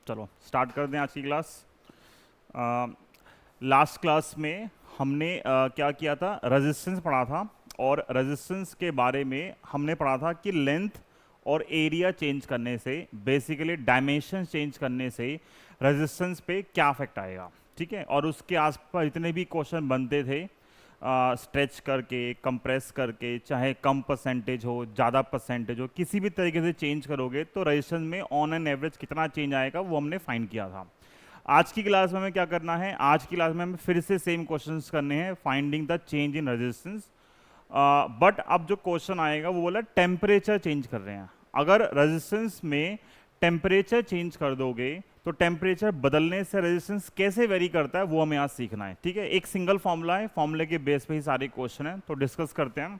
चलो स्टार्ट कर दें आज की क्लास। लास्ट क्लास में हमने क्या किया था, रेजिस्टेंस पढ़ा था। और रेजिस्टेंस के बारे में हमने पढ़ा था कि लेंथ और एरिया चेंज करने से, बेसिकली डायमेंशन चेंज करने से रेजिस्टेंस पे क्या इफेक्ट आएगा। ठीक है, और उसके आसपास जितने भी क्वेश्चन बनते थे, स्ट्रेच करके, कंप्रेस करके, चाहे कम परसेंटेज हो ज़्यादा परसेंटेज हो, किसी भी तरीके से चेंज करोगे तो रेजिस्टेंस में ऑन एन एवरेज कितना चेंज आएगा वो हमने फाइंड किया था। आज की क्लास में हमें क्या करना है, आज की क्लास में हमें फिर से सेम क्वेश्चंस करने हैं, finding the change in resistance. But अब जो क्वेश्चन आएगा वो बोला टेम्परेचर चेंज कर रहे हैं। अगर रेजिस्टेंस में टेम्परेचर चेंज कर दोगे तो टेम्परेचर बदलने से रेजिस्टेंस कैसे वेरी करता है वो हमें आज सीखना है। ठीक है, एक सिंगल फॉर्मूला है, फॉर्मूले के बेस पे ही सारे क्वेश्चन हैं, तो डिस्कस करते हैं।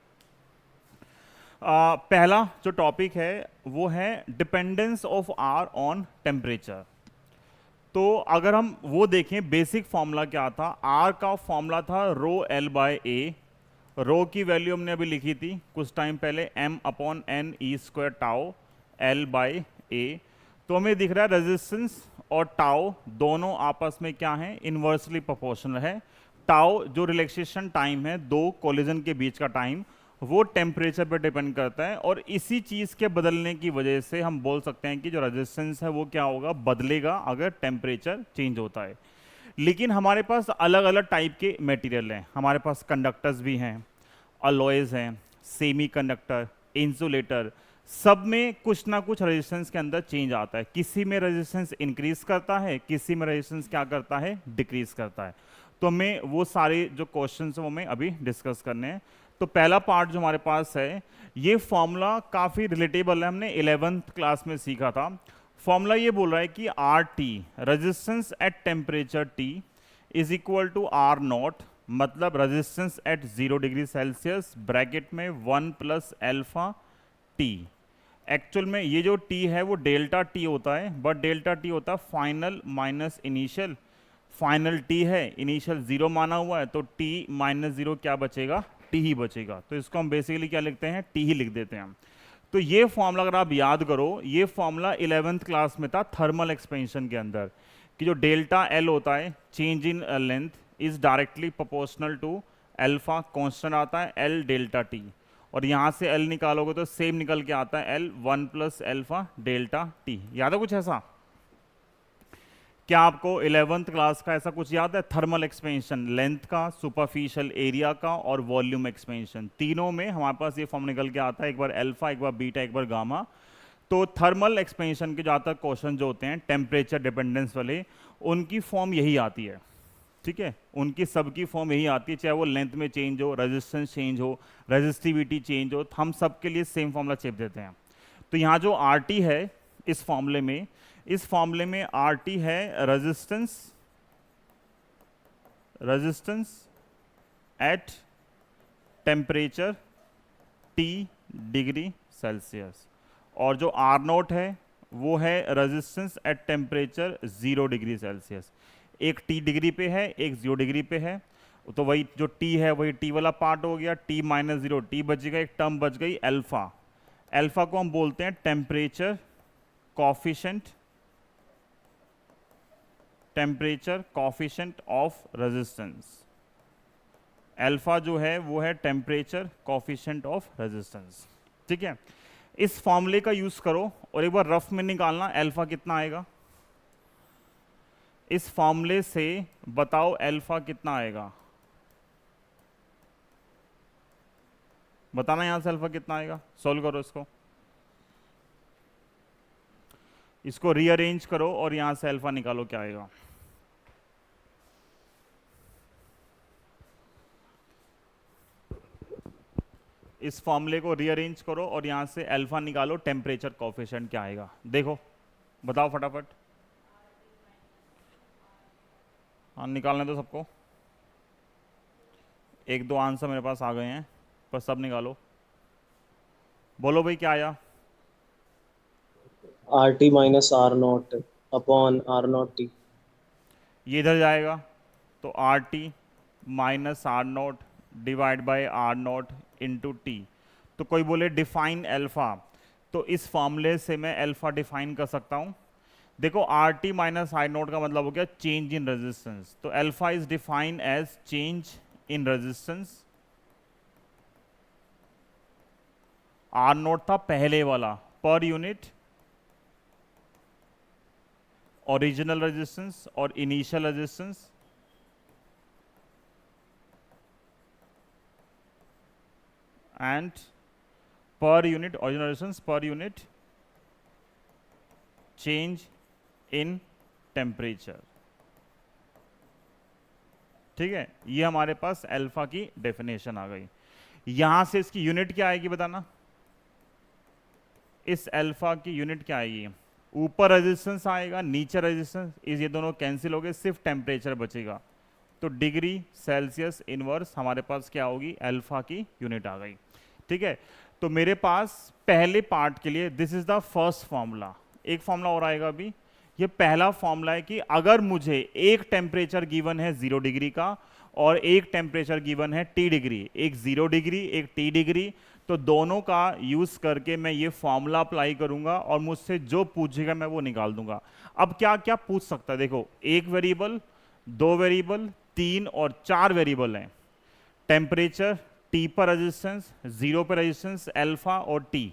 पहला जो टॉपिक है वो है dependence of R on temperature. तो अगर हम वो देखें, बेसिक फॉर्मूला क्या था, आर का फॉर्मूला था रो एल बाय ए। रो की वैल्यू हमने अभी लिखी थी कुछ टाइम पहले, m upon N E square tau l by a. तो हमें दिख रहा है रेजिस्टेंस और टाओ दोनों आपस में क्या है, इन्वर्सली प्रोपोर्शनल है। टाओ जो रिलैक्सेशन टाइम है, दो कोलिजन के बीच का टाइम, वो टेम्परेचर पर डिपेंड करता है। और इसी चीज़ के बदलने की वजह से हम बोल सकते हैं कि जो रेजिस्टेंस है वो क्या होगा, बदलेगा अगर टेम्परेचर चेंज होता है। लेकिन हमारे पास अलग अलग टाइप के मटेरियल हैं, हमारे पास कंडक्टर्स भी हैं, अलॉयज हैं, सेमी कंडक्टर, इंसुलेटर, सब में कुछ ना कुछ रेजिस्टेंस के अंदर चेंज आता है। किसी में रेजिस्टेंस इंक्रीज करता है, किसी में रेजिस्टेंस क्या करता है, डिक्रीज करता है। तो हमें वो सारे जो क्वेश्चन है वो हमें अभी डिस्कस करने हैं। तो पहला पार्ट जो हमारे पास है, ये फॉर्मूला काफ़ी रिलेटेबल है, हमने 11th क्लास में सीखा था। फॉर्मूला ये बोल रहा है कि R T, resistance at temperature T, is equal to R not, मतलब resistance at 0 degree Celsius bracket में 1 प्लस एल्फा टी। एक्चुअल में ये जो टी है वो डेल्टा टी होता है, बट डेल्टा टी होता है final minus initial. Final T है, इनिशियल 0 माना हुआ है, तो टी माइनस 0 क्या बचेगा, टी ही बचेगा। तो इसको हम बेसिकली क्या लिखते हैं, टी ही लिख देते हैं हम। तो ये फॉर्मूला अगर आप याद करो, ये फॉर्मूला 11th क्लास में था थर्मल एक्सपेंशन के अंदर, कि जो डेल्टा एल होता है, change in length, is directly proportional to alpha constant आता है एल डेल्टा टी। और यहाँ से एल निकालोगे तो सेम निकल के आता है L 1 plus alpha delta T. याद है कुछ ऐसा? क्या आपको 11th क्लास का ऐसा कुछ याद है? थर्मल एक्सपेंशन, लेंथ का, सुपरफिशियल एरिया का और वॉल्यूम एक्सपेंशन, तीनों में हमारे पास ये फॉर्म निकल के आता है, एक बार अल्फा, एक बार बीटा, एक बार गामा। तो थर्मल एक्सपेंशन के ज़्यादातर क्वेश्चन जो होते हैं टेम्परेचर डिपेंडेंस वाले, उनकी फॉर्म यही आती है। ठीक है, उनकी सबकी फॉर्म यही आती है, चाहे वो लेंथ में चेंज हो, रेजिस्टेंस चेंज हो, रेजिस्टिविटी चेंज हो, हम सब के लिए सेम फॉर्मूला चेप देते हैं। तो यहाँ जो आर टी है इस फॉर्मूले में, इस फॉर्मूले में आर टी है resistance, resistance at temperature T degree Celsius, और जो आर नोट है वो है resistance at temperature 0 degree Celsius. एक टी डिग्री पे है, एक 0 डिग्री पे है, तो वही जो टी है वही टी वाला पार्ट हो गया, टी माइनस 0 टी बच गया, एक टर्म बच गई अल्फा। अल्फा को हम बोलते हैं temperature coefficient, temperature coefficient of resistance. Alpha जो है वो है टेम्परेचर कॉफिशेंट ऑफ रेजिस्टेंस। ठीक है, इस फॉर्मूले का यूज करो और एक बार रफ में निकालना अल्फा कितना आएगा। इस फॉर्मूले से बताओ अल्फा कितना आएगा, बताना यहां से अल्फा कितना आएगा। सॉल्व करो इसको, इसको रीअरेंज करो और यहां से अल्फा निकालो क्या आएगा। इस फॉर्मूले को रीअरेंज करो और यहां से अल्फा निकालो, टेम्परेचर कोफिशिएंट क्या आएगा देखो, बताओ फटाफट। हाँ निकालने दो सबको, एक दो आंसर मेरे पास आ गए हैं पर सब निकालो। बोलो भाई क्या आया? R T minus R naught upon R naught T. ये इधर जाएगा तो R T minus R naught divide by R naught into T. तो कोई बोले डिफाइन अल्फा, तो इस फॉर्मूले से मैं अल्फा डिफाइन कर सकता हूँ। देखो R T minus I naught का मतलब हो गया चेंज इन रेजिस्टेंस, तो alpha is defined as change in resistance. R naught था पहले वाला पर यूनिट ओरिजिनल रेजिस्टेंस और initial resistance, and per unit original resistance per unit change in temperature. ठीक है, ये हमारे पास अल्फा की डेफिनेशन आ गई। यहां से इसकी यूनिट क्या आएगी बताना, इस अल्फा की यूनिट क्या आएगी, ऊपर रेजिस्टेंस आएगा नीचे रेजिस्टेंस, इस ये दोनों कैंसिल हो गए, सिर्फ टेम्परेचर बचेगा, तो डिग्री सेल्सियस इनवर्स हमारे पास क्या होगी, अल्फा की यूनिट आ गई। ठीक है, तो मेरे पास पहले पार्ट के लिए this is the first formula. एक फॉर्मूला और आएगा अभी, ये पहला फॉर्मूला है कि अगर मुझे एक टेम्परेचर गिवन है 0 डिग्री का और एक टेम्परेचर गिवन है T डिग्री, एक 0 डिग्री एक T डिग्री, तो दोनों का यूज करके मैं ये फॉर्मूला अप्लाई करूंगा और मुझसे जो पूछेगा मैं वो निकाल दूंगा। अब क्या क्या पूछ सकता है, देखो एक वेरिएबल, दो वेरिएबल, 3 और 4 वेरिएबल हैं, टेम्परेचर, T पर रेजिस्टेंस, 0 पर रेजिस्टेंस, अल्फा और T,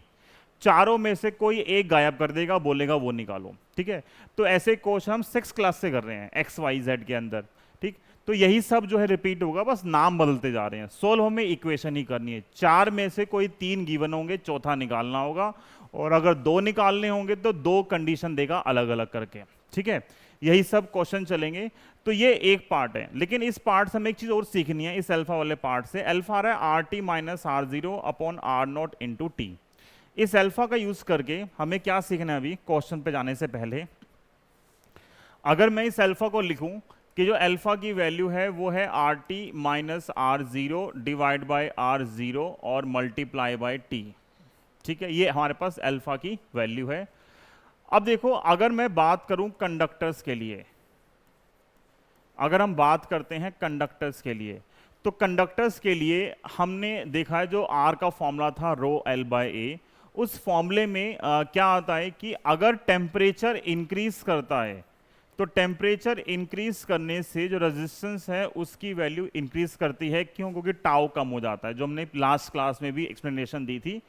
चारों में से कोई एक गायब कर देगा, बोलेगा वो निकालो। ठीक है, तो ऐसे क्वेश्चन हम 6 क्लास से कर रहे हैं XYZ के अंदर। ठीक, तो यही सब जो है रिपीट होगा, बस नाम बदलते जा रहे हैं। सोल्व हमें इक्वेशन ही करनी है, 4 में से कोई 3 गिवन होंगे, चौथा निकालना होगा, और अगर 2 निकालने होंगे तो 2 कंडीशन देगा अलग अलग करके। ठीक है, यही सब क्वेश्चन चलेंगे। तो ये एक पार्ट है, लेकिन इस पार्ट से हमें एक चीज और सीखनी है। इस अल्फा वाले पार्ट से अल्फा आ रहा है R T minus R zero upon R naught into T. इस अल्फा का यूज करके हमें क्या सीखना है अभी क्वेश्चन पे जाने से पहले, अगर मैं इस अल्फा को लिखूं कि जो अल्फा की वैल्यू है वो है R T minus R zero divide by R zero और मल्टीप्लाई बाई टी। ठीक है, ये हमारे पास अल्फा की वैल्यू है। अब देखो अगर मैं बात करूं कंडक्टर्स के लिए, अगर हम बात करते हैं कंडक्टर्स के लिए, तो कंडक्टर्स के लिए हमने देखा है जो आर का फॉर्मूला था रो एल बाय ए, उस फॉर्मूले में क्या आता है कि अगर टेम्परेचर इंक्रीज करता है तो टेम्परेचर इंक्रीज करने से जो रेजिस्टेंस है उसकी वैल्यू इंक्रीज करती है। क्यों? क्योंकि टाउ कम हो जाता है, जो हमने लास्ट क्लास में भी एक्सप्लेनेशन दी थी।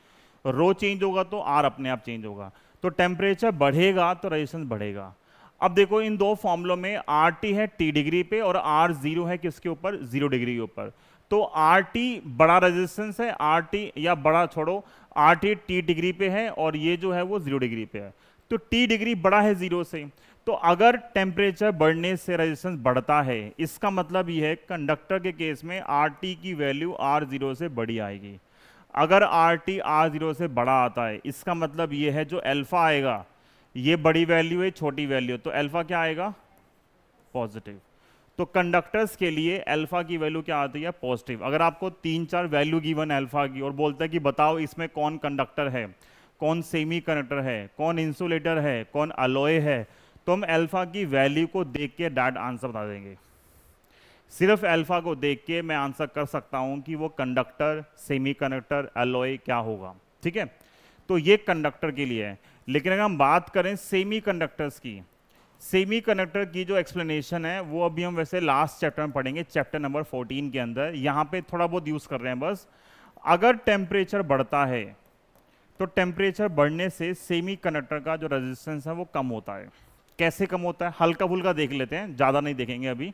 रो चेंज होगा तो आर अपने आप चेंज होगा, तो टेम्परेचर बढ़ेगा तो रेजिस्टेंस बढ़ेगा। अब देखो इन दो फॉर्मूलों में आर टी है टी डिग्री पे और आर जीरो है किसके ऊपर, 0 डिग्री के ऊपर। तो आर टी बड़ा रेजिस्टेंस है, आर टी या बड़ा छोड़ो, आर टी टी डिग्री पे है और ये जो है वो 0 डिग्री पे है, तो टी डिग्री बड़ा है 0 से। तो अगर टेम्परेचर बढ़ने से रेजिस्टेंस बढ़ता है, इसका मतलब ये है कंडक्टर के केस में आर टी की वैल्यू आर जीरो से बड़ी आएगी। अगर आर टी आर जीरो से बड़ा आता है, इसका मतलब ये है जो अल्फा आएगा ये बड़ी वैल्यू है, छोटी वैल्यू, तो अल्फा क्या आएगा, पॉजिटिव। तो कंडक्टर्स के लिए अल्फा की वैल्यू क्या आती है, पॉजिटिव। अगर आपको 3-4 वैल्यू गिवन अल्फा की और बोलता है कि बताओ इसमें कौन कंडक्टर है, कौन सेमी कंडक्टर है, कौन इंसुलेटर है, कौन अलॉय है, तो हम अल्फा की वैल्यू को देख के डायरेक्ट आंसर बता देंगे। सिर्फ अल्फा को देख के मैं आंसर कर सकता हूं कि वो कंडक्टर, सेमी कंडक्टर, अलॉय क्या होगा। ठीक है, तो ये कंडक्टर के लिए है। लेकिन अगर हम बात करें सेमी कंडक्टर्स की, सेमी कंडक्टर की जो एक्सप्लेनेशन है वो अभी हम वैसे लास्ट चैप्टर में पढ़ेंगे, चैप्टर नंबर 14 के अंदर। यहाँ पे थोड़ा बहुत यूज कर रहे हैं बस। अगर टेम्परेचर बढ़ता है तो टेम्परेचर बढ़ने से सेमी कंडक्टर का जो रेजिस्टेंस है वो कम होता है। कैसे कम होता है, हल्का फुल्का देख लेते हैं, ज्यादा नहीं देखेंगे अभी।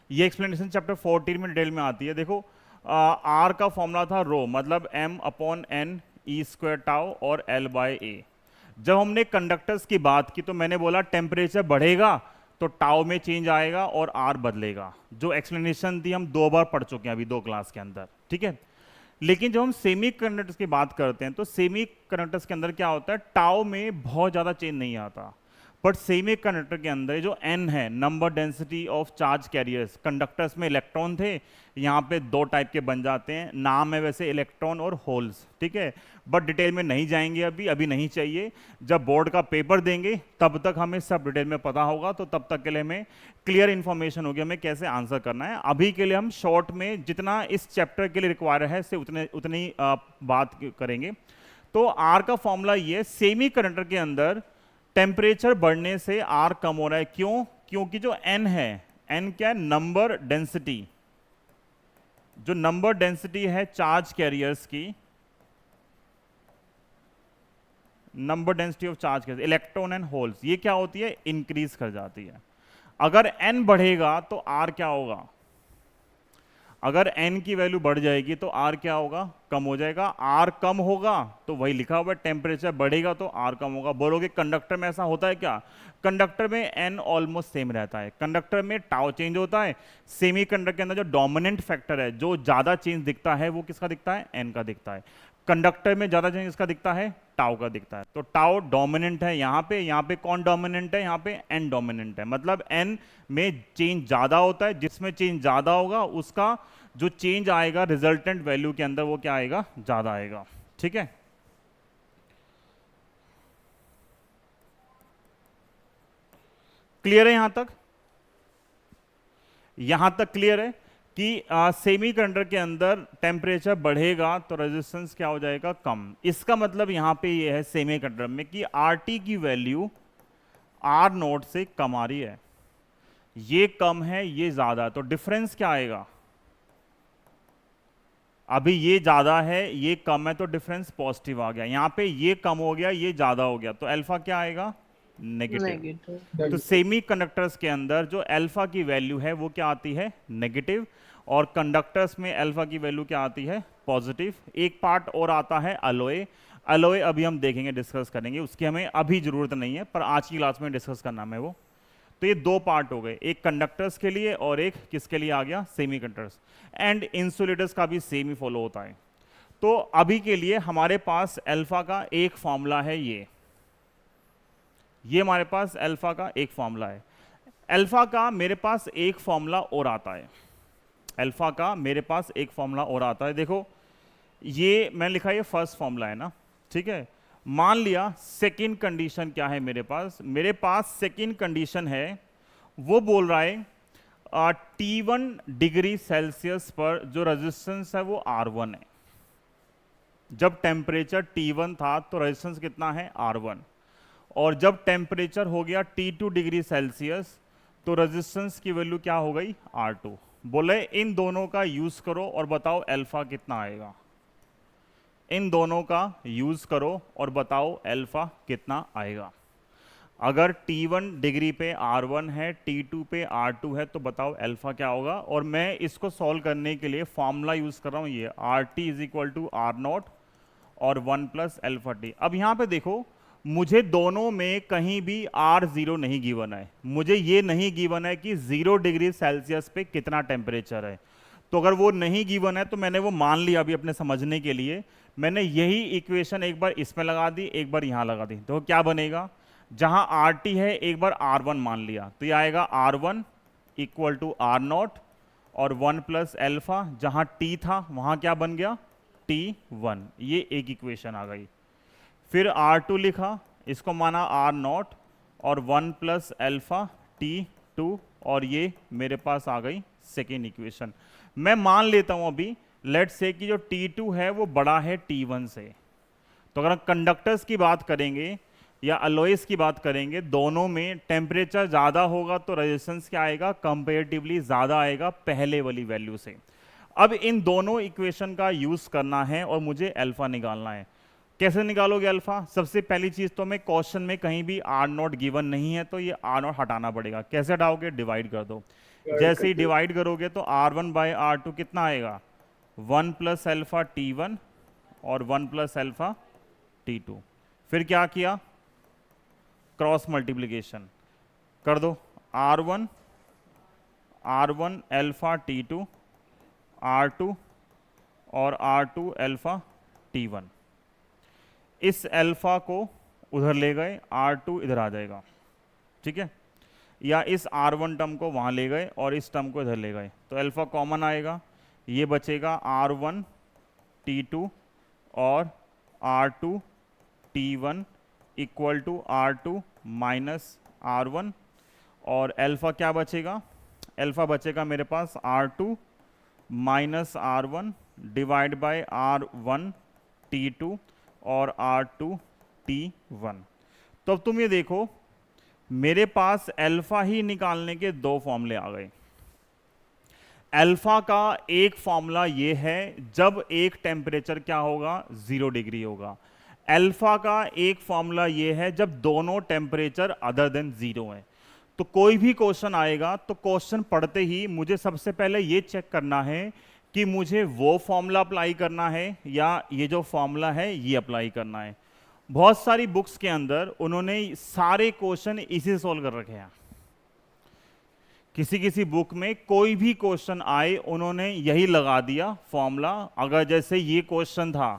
ये एक्सप्लेनेशन चैप्टर 14 में डिटेल में आती है। देखो आर का फॉर्मूला था रो, मतलब m upon N E square tau और L बाय ए। जब हमने कंडक्टर्स की बात की तो मैंने बोला टेम्परेचर बढ़ेगा तो टाउ में चेंज आएगा और आर बदलेगा। जो एक्सप्लेनेशन थी हम 2 बार पढ़ चुके हैं अभी 2 क्लास के अंदर। ठीक है, लेकिन जब हम सेमी कंडक्टर्स की बात करते हैं तो सेमी कंडक्टर्स के अंदर क्या होता है, टाउ में बहुत ज़्यादा चेंज नहीं आता। बट सेमी कंडक्टर के अंदर जो n है, number density of charge carriers, conductors में इलेक्ट्रॉन थे, यहाँ पे 2 टाइप के बन जाते हैं। नाम है वैसे इलेक्ट्रॉन और होल्स। ठीक है, बट डिटेल में नहीं जाएंगे अभी नहीं चाहिए। जब बोर्ड का पेपर देंगे तब तक हमें सब डिटेल में पता होगा, तो तब तक के लिए हमें क्लियर इन्फॉर्मेशन होगी हमें कैसे आंसर करना है। अभी के लिए हम शॉर्ट में जितना इस चैप्टर के लिए रिक्वायर है से उतनी बात करेंगे। तो आर का फॉर्मूला ये, सेमी कंडक्टर के अंदर टेम्परेचर बढ़ने से आर कम हो रहा है, क्यों? क्योंकि जो एन है, एन क्या है? Number density. जो नंबर डेंसिटी है चार्ज कैरियर्स की, number density of charge carrier, electron and holes, ये क्या होती है? इंक्रीज कर जाती है। अगर एन बढ़ेगा तो आर क्या होगा? अगर एन की वैल्यू बढ़ जाएगी तो आर क्या होगा? कम हो जाएगा। आर कम होगा तो वही लिखा हुआ है, टेम्परेचर बढ़ेगा तो आर कम होगा। बोलोगे कंडक्टर में ऐसा होता है क्या? कंडक्टर में एन ऑलमोस्ट सेम रहता है। कंडक्टर में टाउ चेंज होता है। सेमी कंडक्टर के अंदर जो डोमिनेंट फैक्टर है, जो ज्यादा चेंज दिखता है, वो किसका दिखता है? एन का दिखता है। कंडक्टर में ज्यादा चेंज किसका दिखता है? टाउ का दिखता है। तो टाउ डोमिनेंट है यहाँ पे कौन डोमिनेंट है? यहाँ पे एन डोमिनेंट है। मतलब एन में चेंज ज्यादा होता है, जिसमें चेंज ज्यादा होगा उसका जो चेंज आएगा रिजल्टेंट वैल्यू के अंदर, वो क्या आएगा? ज्यादा आएगा। ठीक है, क्लियर है यहां तक? यहां तक क्लियर है कि सेमी कंडक्टर के अंदर टेम्परेचर बढ़ेगा तो रेजिस्टेंस क्या हो जाएगा? कम। इसका मतलब यहां पे ये है सेमी कंडक्टर में कि आर टी की वैल्यू आर नोट से कम आ रही है। ये कम है, ये ज्यादा है, तो डिफरेंस क्या आएगा? अभी ये ज्यादा है, ये कम है, तो डिफरेंस पॉजिटिव आ गया। यहां पे ये कम हो गया, ये ज्यादा हो गया, तो अल्फा क्या आएगा? नेगेटिव। नेगेटिव। तो सेमी कंडक्टर्स के अंदर जो अल्फा की वैल्यू है वो क्या आती है? नेगेटिव। और कंडक्टर्स में अल्फा की वैल्यू क्या आती है? पॉजिटिव। एक पार्ट और आता है अलॉय। अलॉय अभी हम देखेंगे, डिस्कस करेंगे, उसकी हमें अभी जरूरत नहीं है, पर आज की क्लास में डिस्कस करना है वो। तो ये दो पार्ट हो गए, एक कंडक्टर्स के लिए और एक किसके लिए आ गया? Semi conductors. एंड इंसुलेटर्स का भी सेम ही फॉलो होता है। तो अभी के लिए हमारे पास अल्फा का एक फॉर्मूला है, ये हमारे पास अल्फा का एक फॉर्मूला है। अल्फा का मेरे पास एक फॉर्मूला और आता है। अल्फा का मेरे पास एक फॉर्मूला और आता है। देखो, ये मैंने लिखा, ये फर्स्ट फॉर्मूला है ना, ठीक है। मान लिया सेकंड कंडीशन क्या है मेरे पास सेकंड कंडीशन है, वो बोल रहा है T1 डिग्री सेल्सियस पर जो रेजिस्टेंस है वो R1 है। जब टेम्परेचर T1 था तो रेजिस्टेंस कितना है? R1। और जब टेम्परेचर हो गया T2 डिग्री सेल्सियस तो रेजिस्टेंस की वैल्यू क्या हो गई? R2। बोले इन दोनों का यूज करो और बताओ अल्फा कितना आएगा। इन दोनों का यूज करो और बताओ अल्फा कितना आएगा। अगर T1 डिग्री पे R1 है, T2 पे R2 है, तो बताओ अल्फा क्या होगा। और मैं इसको सॉल्व करने के लिए फॉर्मूला यूज कर रहा हूं, ये RT is equal to R naught और 1 प्लस अल्फा टी। अब यहां पे देखो, मुझे दोनों में कहीं भी R0 नहीं गिवन है। मुझे ये नहीं गिवन है कि 0 डिग्री सेल्सियस पे कितना टेम्परेचर है। तो अगर वो नहीं गिवन है तो मैंने वो मान लिया अभी अपने समझने के लिए। मैंने यही इक्वेशन एक बार इसमें लगा दी, एक बार यहां लगा दी, तो क्या बनेगा? जहां RT है एक बार R1 मान लिया, तो ये आएगा R1 equal to R naught और 1 प्लस अल्फा। जहां T था वहां क्या बन गया? T1। ये एक इक्वेशन आ गई। फिर R2 लिखा, इसको माना R नॉट और 1 प्लस अल्फा T2, और ये मेरे पास आ गई सेकेंड इक्वेशन। मैं मान लेता हूं अभी, लेट्स से कि जो T2 है वो बड़ा है T1 से। तो अगर हम कंडक्टर्स की बात करेंगे या अलॉयस की बात करेंगे, दोनों में टेम्परेचर ज़्यादा होगा तो रेजिस्टेंस क्या आएगा? कंपेरेटिवली ज़्यादा आएगा पहले वाली वैल्यू से। अब इन दोनों इक्वेशन का यूज़ करना है और मुझे अल्फा निकालना है। कैसे निकालोगे अल्फा? सबसे पहली चीज़ तो, मैं क्वेश्चन में कहीं भी आर नॉट गिवन नहीं है तो ये आर नॉट हटाना पड़ेगा। कैसे हटाओगे? डिवाइड कर दो। जैसे ही डिवाइड करोगे तो R1 बाई R2 कितना आएगा? 1 प्लस अल्फा T1 और 1 प्लस अल्फा T2। फिर क्या किया? क्रॉस मल्टीप्लिकेशन कर दो। R1 अल्फा T2 R2 और R2 अल्फा T1। इस अल्फा को उधर ले गए, R2 इधर आ जाएगा, ठीक है। या इस R1 टर्म को वहां ले गए और इस टर्म को इधर ले गए, तो अल्फा कॉमन आएगा, ये बचेगा R1 T2 और R2 T1 equal to R2 minus R1। और अल्फा क्या बचेगा? अल्फा बचेगा मेरे पास R2 minus R1 divide by R1 T2 और R2 T1। तो अब तुम ये देखो, मेरे पास अल्फा ही निकालने के दो फॉर्मूले आ गए। अल्फा का एक फॉर्मूला ये है जब एक टेम्परेचर क्या होगा, 0 डिग्री होगा। अल्फा का एक फॉर्मूला ये है जब दोनों टेम्परेचर अदर देन 0 है। तो कोई भी क्वेश्चन आएगा तो क्वेश्चन पढ़ते ही मुझे सबसे पहले ये चेक करना है कि मुझे वो फॉर्मूला अप्लाई करना है या ये जो फॉर्मूला है ये अप्लाई करना है। बहुत सारी बुक्स के अंदर उन्होंने सारे क्वेश्चन इसी से सॉल्व कर रखे हैं। किसी किसी बुक में कोई भी क्वेश्चन आए उन्होंने यही लगा दिया फॉर्मूला। अगर जैसे ये क्वेश्चन था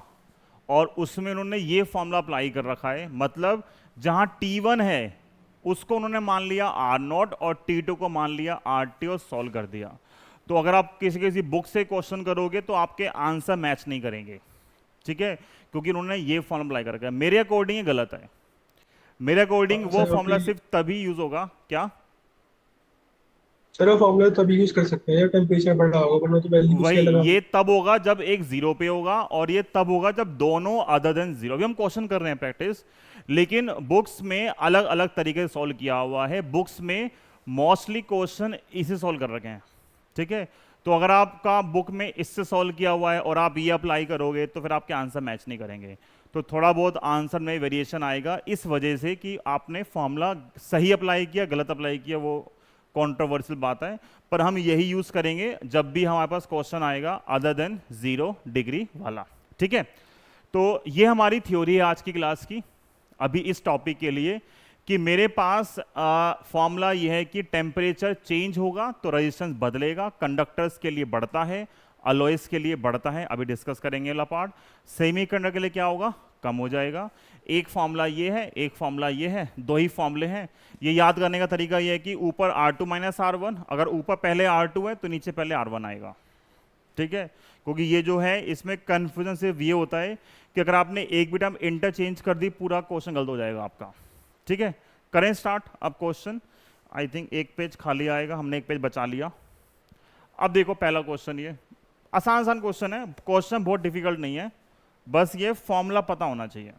और उसमें उन्होंने ये फॉर्मूला अप्लाई कर रखा है, मतलब जहां T1 है उसको उन्होंने मान लिया R0 और T2 को मान लिया RT और सॉल्व कर दिया। तो अगर आप किसी किसी बुक से क्वेश्चन करोगे तो आपके आंसर मैच नहीं करेंगे, ठीक है, क्योंकि उन्होंने ये फॉर्मूला अप्लाई कर रखा है। मेरे अकॉर्डिंग ये गलत है। मेरे अकॉर्डिंग वो सर फॉर्मूला सिर्फ तभी यूज होगा, क्या सर वो फॉर्मूला तभी यूज कर सकते हैं जब टेम्परेचर बढ़ा होगा, वरना तो वैल्यू वही, उसके अलग ये तब होगा जब एक 0 पे होगा और ये तब होगा जब दोनों अदर देन 0। अभी हम क्वेश्चन कर रहे हैं प्रैक्टिस, लेकिन बुक्स में अलग अलग तरीके से सॉल्व किया हुआ है। बुक्स में मोस्टली क्वेश्चन इसे सॉल्व कर रखे हैं, ठीक है। तो अगर आपका बुक में इससे सॉल्व किया हुआ है और आप ये अप्लाई करोगे तो फिर आपके आंसर मैच नहीं करेंगे। तो थोड़ा बहुत आंसर में वेरिएशन आएगा इस वजह से कि आपने फॉर्मूला सही अप्लाई किया गलत अप्लाई किया, वो कॉन्ट्रोवर्शियल बात है। पर हम यही यूज करेंगे जब भी हमारे पास क्वेश्चन आएगा अदर देन 0 डिग्री वाला, ठीक है। तो ये हमारी थ्योरी है आज की क्लास की अभी इस टॉपिक के लिए, कि मेरे पास फॉर्मूला ये है कि टेम्परेचर चेंज होगा तो रेजिस्टेंस बदलेगा। कंडक्टर्स के लिए बढ़ता है, अलॉयस के लिए बढ़ता है, अभी डिस्कस करेंगे वाला पार्ट। सेमीकंडक्टर के लिए क्या होगा, कम हो जाएगा। एक फॉर्मूला ये है, एक फॉर्मूला ये है, दो ही फॉर्मूले हैं। ये याद करने का तरीका ये है कि ऊपर R2 माइनस R1, अगर ऊपर पहले R2 है तो नीचे पहले R1 आएगा, ठीक है। क्योंकि ये जो है इसमें कंफ्यूजन सिर्फ ये होता है कि अगर आपने एक भी टर्म इंटरचेंज कर दी पूरा क्वेश्चन गलत हो जाएगा आपका, ठीक है। करें स्टार्ट अब क्वेश्चन। आई थिंक एक पेज खाली आएगा, हमने एक पेज बचा लिया। अब देखो पहला क्वेश्चन, ये आसान आसान क्वेश्चन है, क्वेश्चन बहुत डिफिकल्ट नहीं है, बस ये फॉर्मूला पता होना चाहिए।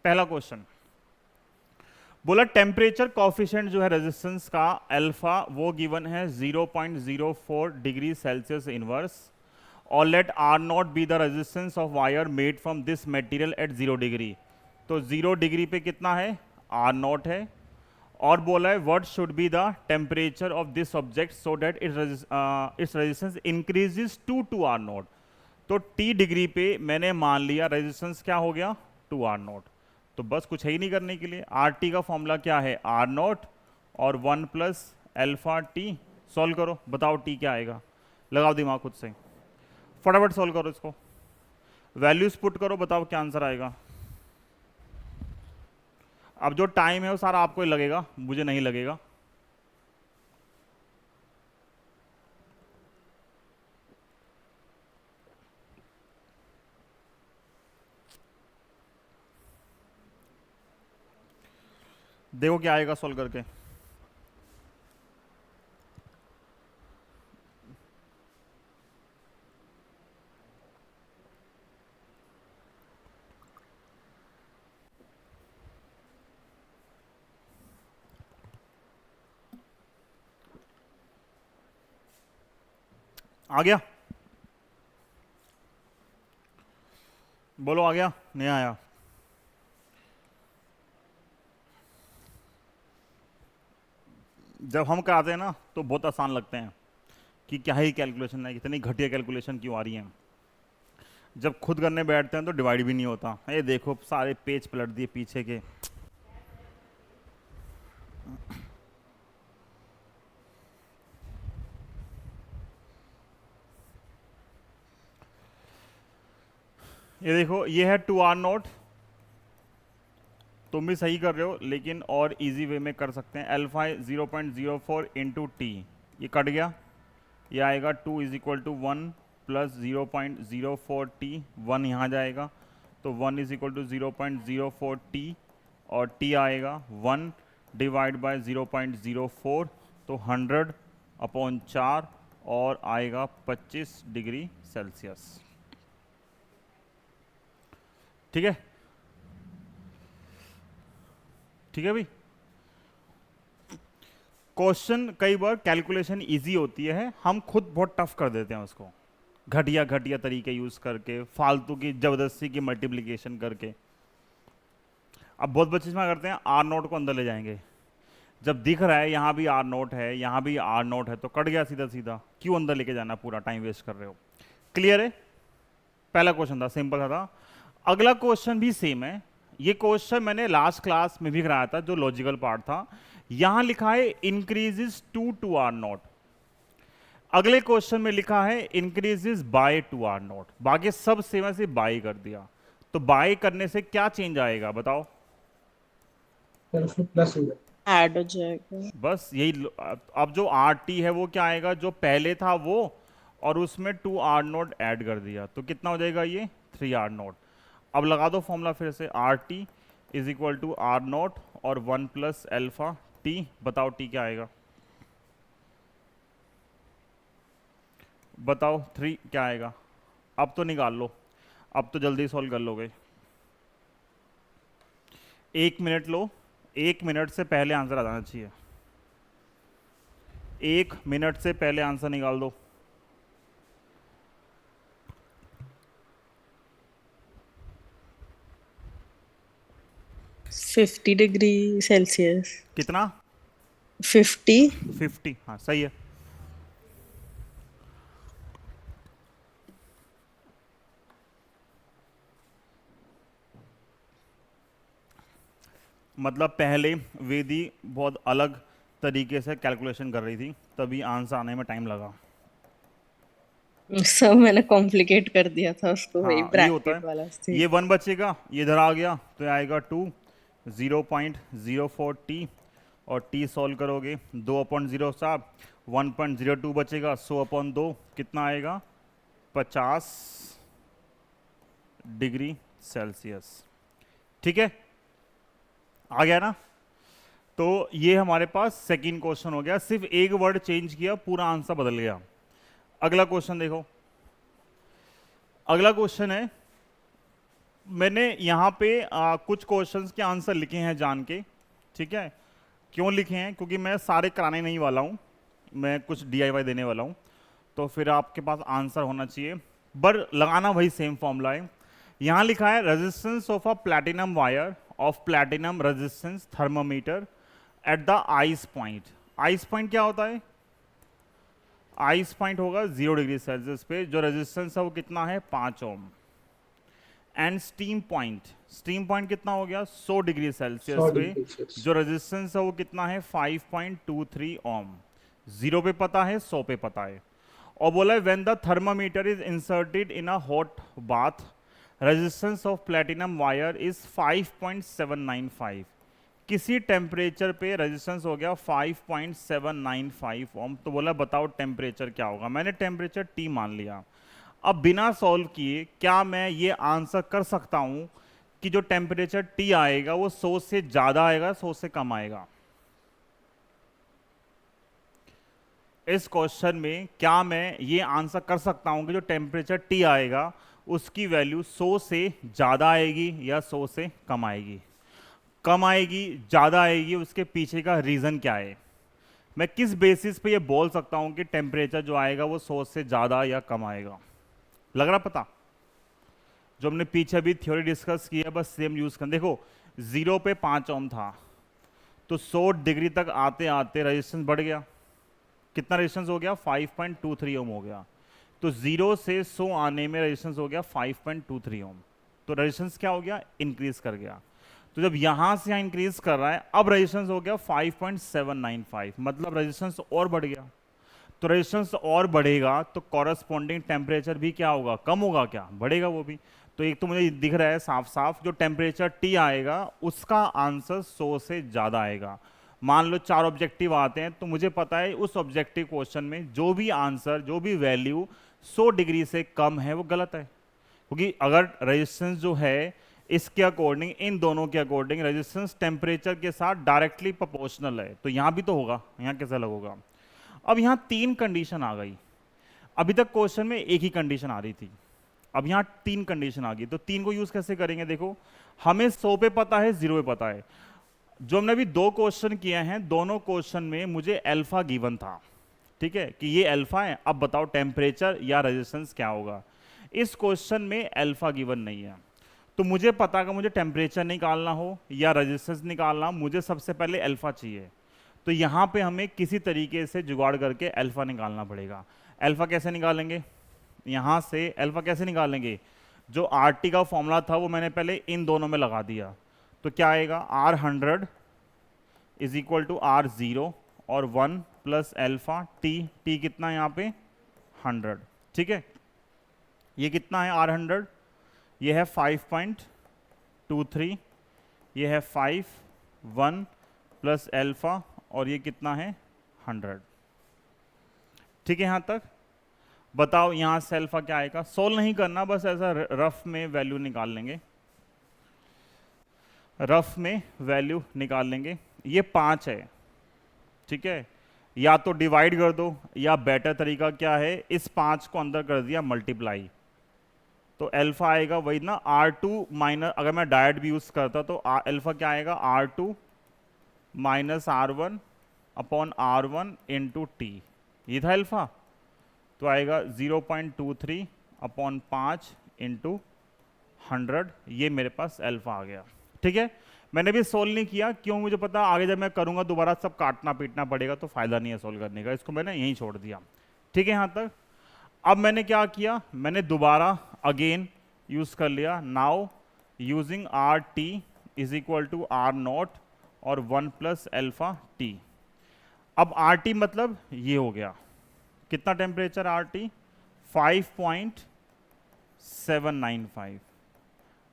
पहला क्वेश्चन बोला टेम्परेचर कॉफिशिएंट जो है रेजिस्टेंस का अल्फा वो गिवन है 0.04 डिग्री सेल्सियस इनवर्स, और let R naught be the resistance of wire made from this material at 0 degree. तो 0 डिग्री पे कितना है, R नॉट है, और बोला है what should be the temperature of this object so that its resistance increases to R naught. तो T degree पे मैंने मान लिया रेजिस्टेंस क्या हो गया, 2R नॉट। तो बस कुछ है ही नहीं करने के लिए। RT का फॉर्मूला क्या है, R नॉट और 1 प्लस अल्फा T। सॉल्व करो, बताओ T क्या आएगा, लगाओ दिमाग खुद से, फटाफट सॉल्व करो इसको, वैल्यूज पुट करो, बताओ क्या आंसर आएगा। अब जो टाइम है वो सारा आपको ही लगेगा, मुझे नहीं लगेगा। देखो क्या आएगा सॉल्व करके। आ गया, बोलो आ गया, नहीं आया। जब हम कराते हैं ना तो बहुत आसान लगते हैं कि क्या ही कैलकुलेशन है, इतनी घटिया कैलकुलेशन क्यों आ रही है। जब खुद करने बैठते हैं तो डिवाइड भी नहीं होता। ये देखो सारे पेज पलट दिए पीछे के। ये देखो ये है 2R नॉट, तुम भी सही कर रहे हो लेकिन और इजी वे में कर सकते हैं। अल्फा 0.04 इंटू टी, ये कट गया, ये आएगा 2 is equal to 1 plus 0.04 T, 1 यहाँ जाएगा तो 1 इज इक्वल टू 0.04 टी, और टी आएगा 1 डिवाइड बाय 0.04, तो 100 अपॉन 4 और आएगा 25 डिग्री सेल्सियस, ठीक है। ठीक है भाई। क्वेश्चन कई बार कैलकुलेशन इजी होती है, हम खुद बहुत टफ कर देते हैं उसको, घटिया घटिया तरीके यूज करके, फालतू की जबरदस्ती की मल्टीप्लिकेशन करके। अब बहुत बच्चे इसमें करते हैं आर नोट को अंदर ले जाएंगे, जब दिख रहा है यहाँ भी आर नोट है यहाँ भी आर नोट है तो कट गया सीधा सीधा, क्यों अंदर लेके जाना, पूरा टाइम वेस्ट कर रहे हो। क्लियर है? पहला क्वेश्चन था, सिंपल था। अगला क्वेश्चन भी सेम है, ये क्वेश्चन मैंने लास्ट क्लास में भी कराया था, जो लॉजिकल पार्ट था। यहां लिखा है इंक्रीजेस टू आर नोट, अगले क्वेश्चन में लिखा है increases by two R naught, बाकी सब सेम है, सिर्फ बाय कर दिया। तो बाय करने से क्या चेंज आएगा बताओ? सर उसमें प्लस हो जाएगा। ऐड हो जाएगा। बस यही अब जो आर टी है वो क्या आएगा, जो पहले था वो, और उसमें टू आर नोट ऐड कर दिया, तो कितना हो जाएगा ये 3 आर नोट। अब लगा दो फॉर्मूला फिर से, R T is equal to R naught और 1 प्लस एल्फा टी। बताओ टी क्या आएगा, बताओ 3 क्या आएगा? अब तो निकाल लो, अब तो जल्दी सॉल्व कर लोगे। 1 मिनट लो, 1 मिनट से पहले आंसर आ जाना चाहिए, 1 मिनट से पहले आंसर निकाल दो। Fifty degree Celsius. कितना? 50। 50, हाँ सही है। मतलब पहले वेदी बहुत अलग तरीके से कैलकुलेशन कर रही थी, तभी आंसर आने में टाइम लगा। सब मैंने कॉम्प्लिकेट कर दिया था उसको, वही हाँ ये होता ब्रैकेट वाला है, से। ये 1 बचेगा, ये इधर आ गया तो ये आएगा 2, 0.04 टी, और टी सॉल्व करोगे 2/0 साहब 1.02 बचेगा, 100/2 कितना आएगा 50 डिग्री सेल्सियस। ठीक है, आ गया ना? तो ये हमारे पास सेकंड क्वेश्चन हो गया, सिर्फ एक वर्ड चेंज किया पूरा आंसर बदल गया। अगला क्वेश्चन देखो, अगला क्वेश्चन है, मैंने यहाँ पे कुछ क्वेश्चंस के आंसर लिखे हैं जान के, ठीक है? क्यों लिखे हैं? क्योंकि मैं सारे कराने नहीं वाला हूँ, मैं कुछ DIY देने वाला हूँ, तो फिर आपके पास आंसर होना चाहिए, पर लगाना वही सेम फॉर्मूला है। यहाँ लिखा है resistance of a platinum wire of platinum resistance thermometer at the ice point. Ice point क्या होता है? आइस पॉइंट होगा 0 डिग्री सेल्सियस पे, जो रेजिस्टेंस है वो कितना है 5 ohm. And steam point, steam point कितना हो गया 100 डिग्री सेल्सियस 100 पे, डिग्री सेल्सियस। जो रेजिस्टेंस है वो कितना है 5.23 ओम। 0 पे पता है, 100 पे पता है। और बोला है when the thermometer is inserted in a hot bath resistance of platinum wire is 5.795। किसी टेम्परेचर पे रेजिस्टेंस हो गया 5.795 ओम। तो बोला बताओ टेम्परेचर क्या होगा। मैंने टेम्परेचर T मान लिया। अब बिना सॉल्व किए क्या मैं ये आंसर कर सकता हूं कि जो टेम्परेचर T आएगा वो 100 से ज्यादा आएगा 100 से कम आएगा? इस क्वेश्चन में क्या मैं ये आंसर कर सकता हूं कि जो टेम्परेचर T आएगा उसकी वैल्यू 100 से ज़्यादा आएगी या 100 से कम आएगी? कम आएगी, ज़्यादा आएगी, उसके पीछे का रीज़न क्या है? मैं किस बेसिस पे ये बोल सकता हूं कि टेम्परेचर जो आएगा वो 100 से ज़्यादा या कम आएगा? लग रहा पता? जो हमने पीछे भी थ्योरी डिस्कस की है, बस सेम यूज़ कर। देखो 0 पे 5 ओम था, तो 100 डिग्री तक आते आते रेजिस्टेंस बढ़ गया। कितना रेजिस्टेंस हो गया? 5.23 ओम हो गया। तो 0 से 100 आने में रेजिस्टेंस हो गया 5.23 ओम। तो रेजिस्टेंस क्या हो गया? इंक्रीज कर गया। तो जब यहां से यहां इंक्रीज कर रहा है, अब रेजिस्टेंस हो गया 5.795, मतलब रेजिस्टेंस और बढ़ गया। तो रेजिस्टेंस और बढ़ेगा तो कॉरस्पॉन्डिंग टेम्परेचर भी क्या होगा? कम होगा क्या? बढ़ेगा वो भी। तो एक तो मुझे दिख रहा है साफ साफ, जो टेम्परेचर T आएगा उसका आंसर 100 से ज़्यादा आएगा। मान लो 4 ऑब्जेक्टिव आते हैं, तो मुझे पता है उस ऑब्जेक्टिव क्वेश्चन में जो भी आंसर, जो भी वैल्यू 100 डिग्री से कम है वो गलत है। क्योंकि अगर रेजिस्टेंस जो है इसके अकॉर्डिंग, इन दोनों के अकॉर्डिंग रेजिस्टेंस टेम्परेचर के साथ डायरेक्टली प्रोपोर्शनल है, तो यहाँ भी तो होगा, यहाँ कैसे अलग होगा? अब यहाँ 3 कंडीशन आ गई। अभी तक क्वेश्चन में एक ही कंडीशन आ रही थी, अब यहाँ 3 कंडीशन आ गई। तो 3 को यूज कैसे करेंगे? देखो, हमें 100 पे पता है, 0 पे पता है। जो हमने अभी दो क्वेश्चन किए हैं, दोनों क्वेश्चन में मुझे अल्फा गिवन था, ठीक है, कि ये अल्फा है, अब बताओ टेम्परेचर या रेजिस्टेंस क्या होगा। इस क्वेश्चन में अल्फा गिवन नहीं है, तो मुझे पता कि मुझे टेम्परेचर निकालना हो या रेजिस्टेंस निकालना हो, मुझे सबसे पहले अल्फा चाहिए। तो यहाँ पे हमें किसी तरीके से जुगाड़ करके अल्फा निकालना पड़ेगा। अल्फा कैसे निकालेंगे, यहाँ से अल्फा कैसे निकालेंगे, जो आर टी का फॉर्मूला था वो मैंने पहले इन दोनों में लगा दिया, तो क्या आएगा, R100 is equal to R0 और 1 प्लस अल्फा टी कितना है यहाँ पे 100, ठीक है। ये कितना है R100, ये है 5.23, ये है 5, 1 प्लस अल्फा और ये कितना है 100, ठीक है। यहाँ तक बताओ यहाँ से अल्फा क्या आएगा, सोल्व नहीं करना, बस ऐसा रफ में वैल्यू निकाल लेंगे, रफ में वैल्यू निकाल लेंगे। ये 5 है, ठीक है, या तो डिवाइड कर दो या बेटर तरीका क्या है, इस 5 को अंदर कर दिया मल्टीप्लाई, तो अल्फा आएगा वही ना R2 माइनस, अगर मैं डायरेक्ट भी यूज करता तो अल्फा क्या आएगा R2 minus R1 upon R1 into T, ये था अल्फा, तो आएगा 0.23 अपॉन 5 इंटू 100, ये मेरे पास अल्फा आ गया, ठीक है। मैंने भी सोल्व नहीं किया, क्यों, मुझे पता आगे जब मैं करूंगा दोबारा सब काटना पीटना पड़ेगा, तो फायदा नहीं है सोल्व करने का, इसको मैंने यहीं छोड़ दिया, ठीक है यहाँ तक। अब मैंने क्या किया, मैंने दोबारा अगेन यूज कर लिया, now using R T is equal to R0 और 1 प्लस अल्फा टी। अब आर टी मतलब ये हो गया, कितना टेम्परेचर आर टी 5.795,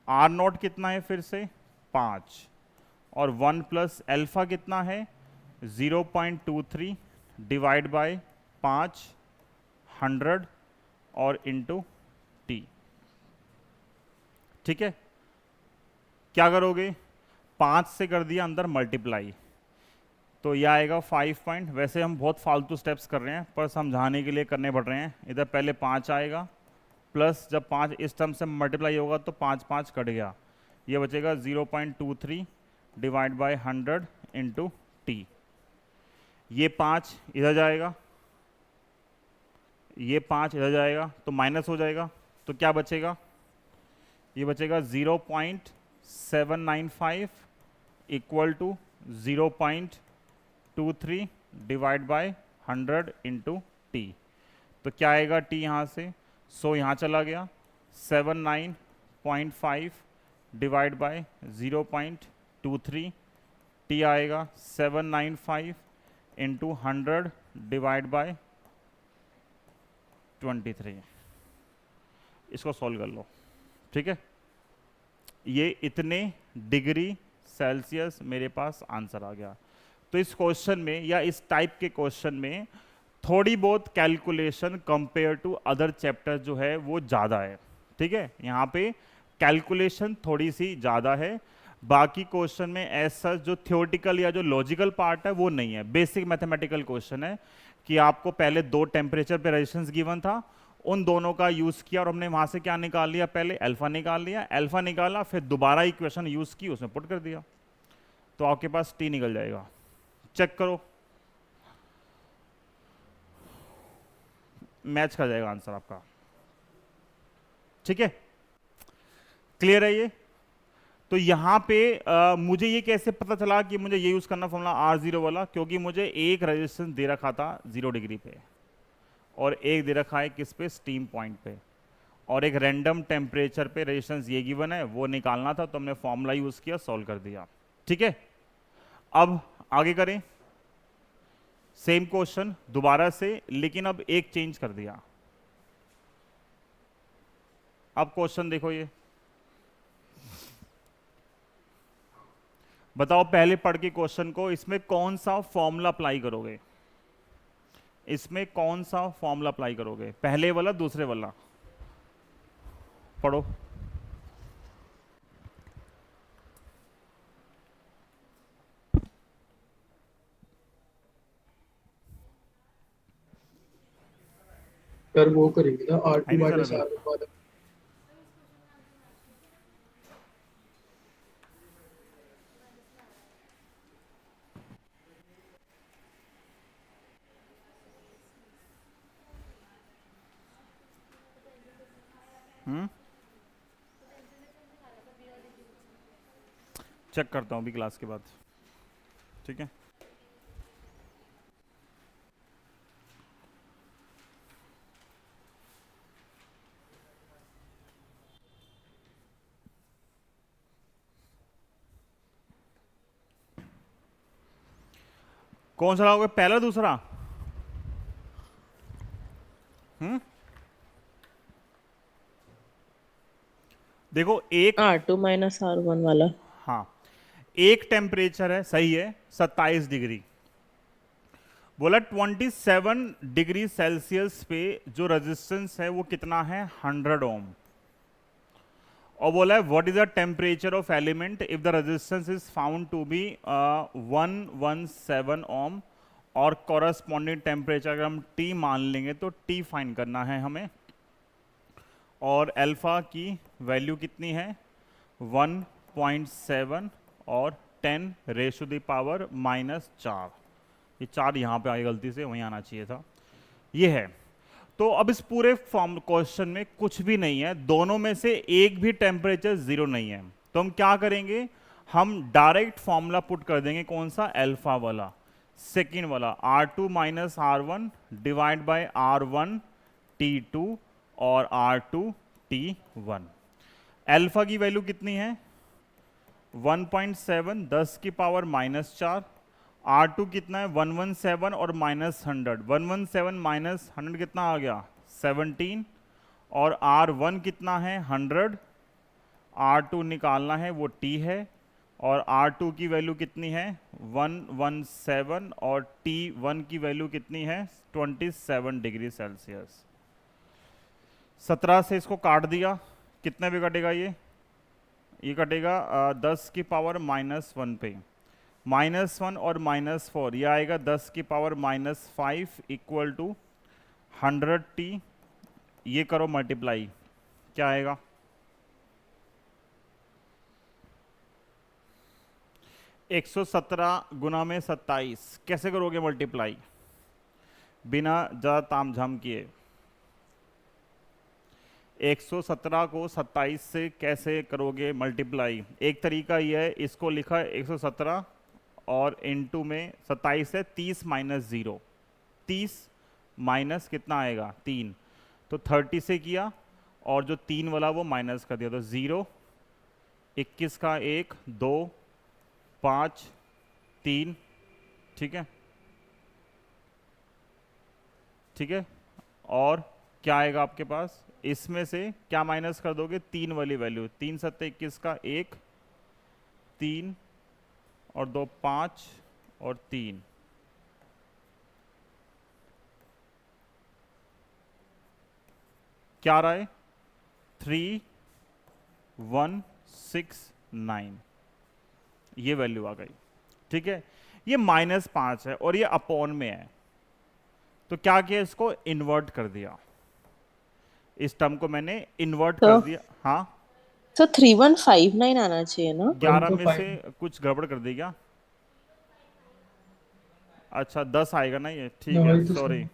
R0 कितना है फिर से 5 और 1 प्लस अल्फा कितना है 0.23 डिवाइड बाय 5, 100 और इंटू टी, ठीक है। क्या करोगे, 5 से कर दिया अंदर मल्टीप्लाई, तो यह आएगा 5 पॉइंट, वैसे हम बहुत फालतू स्टेप्स कर रहे हैं पर समझाने के लिए करने पड़ रहे हैं। इधर पहले 5 आएगा, प्लस जब 5 इस टर्म से मल्टीप्लाई होगा तो 5 5 कट गया, ये बचेगा 0.23 डिवाइड बाय 100 इंटू टी। ये 5 इधर जाएगा, ये 5 इधर जाएगा तो माइनस हो जाएगा, तो क्या बचेगा, ये बचेगा 0.795 equal to 0.23 divide by 100 into T, तो क्या आएगा टी यहाँ से, सो यहाँ चला गया, 79.5 डिवाइड बाय 0.23, टी आएगा 795 इंटू 100 डिवाइड बाय 23, इसको सॉल्व कर लो, ठीक है। ये इतने डिग्री सेल्सियस मेरे पास आंसर आ गया। तो इस क्वेश्चन में या इस टाइप के क्वेश्चन में थोड़ी बहुत calculation compare to other chapter जो है वो ज़्यादा है, ठीक है। यहाँ पे कैलकुलेशन थोड़ी सी ज़्यादा है, बाकी क्वेश्चन में ऐसा जो थ्योरेटिकल या जो लॉजिकल पार्ट है वो नहीं है, बेसिक मैथमेटिकल क्वेश्चन है कि आपको पहले 2 टेम्परेचर पे रेजिस्टेंस गिवन था, उन दोनों का यूज किया और हमने वहां से क्या निकाल लिया, पहले अल्फा निकाल लिया, अल्फा निकाला फिर दोबारा इक्वेशन यूज की उसमें पुट कर दिया, तो आपके पास टी निकल जाएगा। चेक करो, मैच कर जाएगा आंसर आपका, ठीक है। क्लियर है ये। तो यहां पे मुझे ये कैसे पता चला कि मुझे ये यूज करना फॉर्मूला R0 वाला, क्योंकि मुझे एक रेजिस्टेंस दे रखा था 0 डिग्री पे और एक दे रखा है किस पे, स्टीम पॉइंट पे, और एक रैंडम टेम्परेचर पे रेजिस्टेंस ये गिवन है, वो निकालना था, तो हमने फॉर्मूला यूज किया, सॉल्व कर दिया, ठीक है। अब आगे करें सेम क्वेश्चन दोबारा से, लेकिन अब एक चेंज कर दिया। अब क्वेश्चन देखो, ये बताओ पहले पढ़ के क्वेश्चन को, इसमें कौन सा फॉर्मूला अप्लाई करोगे, इसमें कौन सा फॉर्मूला अप्लाई करोगे, पहले वाला दूसरे वाला, पढ़ो। यार वो करेंगे ना R2 नहीं सर माइनस अभी, R1 चेक करता हूँ अभी क्लास के बाद, ठीक है। कौन सा लगाओगे, पहला दूसरा? देखो एक, R2 माइनस R1 वाला। हाँ, एक टेम्परेचर है, सही है, 27 डिग्री। बोला 27 डिग्री सेल्सियस पे जो रेजिस्टेंस है वो कितना है, 100 ओम। और बोला है what is the temperature of element if the resistance is found to be 117 ohm, और कॉरस्पॉन्डिंग टेम्परेचर अगर हम T मान लेंगे तो T फाइंड करना है हमें। और अल्फा की वैल्यू कितनी है, 1.7 और 10 रेज़ टू द पावर -4। ये 4 यहाँ पे आई गलती से, वहीं आना चाहिए था, ये है। तो अब इस पूरे फॉर्म क्वेश्चन में कुछ भी नहीं है, दोनों में से एक भी टेम्परेचर 0 नहीं है। तो हम क्या करेंगे, हम डायरेक्ट फॉर्मूला पुट कर देंगे, कौन सा, अल्फा वाला, सेकेंड वाला, R2 minus R1 divide by R1 T2 और R2 T1। अल्फा की वैल्यू कितनी है, 1.7, 10 की पावर -4। R2 कितना है, 117 और -100, 117 माइनस 100 कितना आ गया, 17। और R1 कितना है, 100। R2 निकालना है, वो T है, और R2 की वैल्यू कितनी है, 117, और T1 की वैल्यू कितनी है, 27 डिग्री सेल्सियस। 17 से इसको काट दिया, कितने पे कटेगा ये कटेगा 10 की पावर -1 पे, -1 और -4, यह आएगा 10 की पावर -5 इक्वल टू 100T। ये करो मल्टीप्लाई, क्या आएगा, 117 गुना में 27। कैसे करोगे मल्टीप्लाई, बिना ज़्यादा तामझाम किए? 117 को 27 से कैसे करोगे मल्टीप्लाई? एक तरीका यह है, इसको लिखा है 117 और इनटू में 27 है, 30 माइनस 0, 30 माइनस कितना आएगा, 3, तो 30 से किया, और जो 3 वाला वो माइनस कर दिया, तो 0, 21 का 1, 2, 5, 3, ठीक है, ठीक है। और क्या आएगा आपके पास, इसमें से क्या माइनस कर दोगे, 3 वाली वैल्यू, 3 सत्ते 21 का 1, 3 और 2 5 और 3, क्या आ रहा है, 3169, ये वैल्यू आ गई, ठीक है। ये -5 है और ये अपॉन में है, तो क्या किया, इसको इन्वर्ट कर दिया, इस टर्म को मैंने इन्वर्ट तो कर दिया। हाँ, तो 3159 आना चाहिए ना। 11 में 125 से कुछ गड़बड़ कर दी क्या? अच्छा 10 आएगा ना ये, ठीक है, वही तो सॉरी,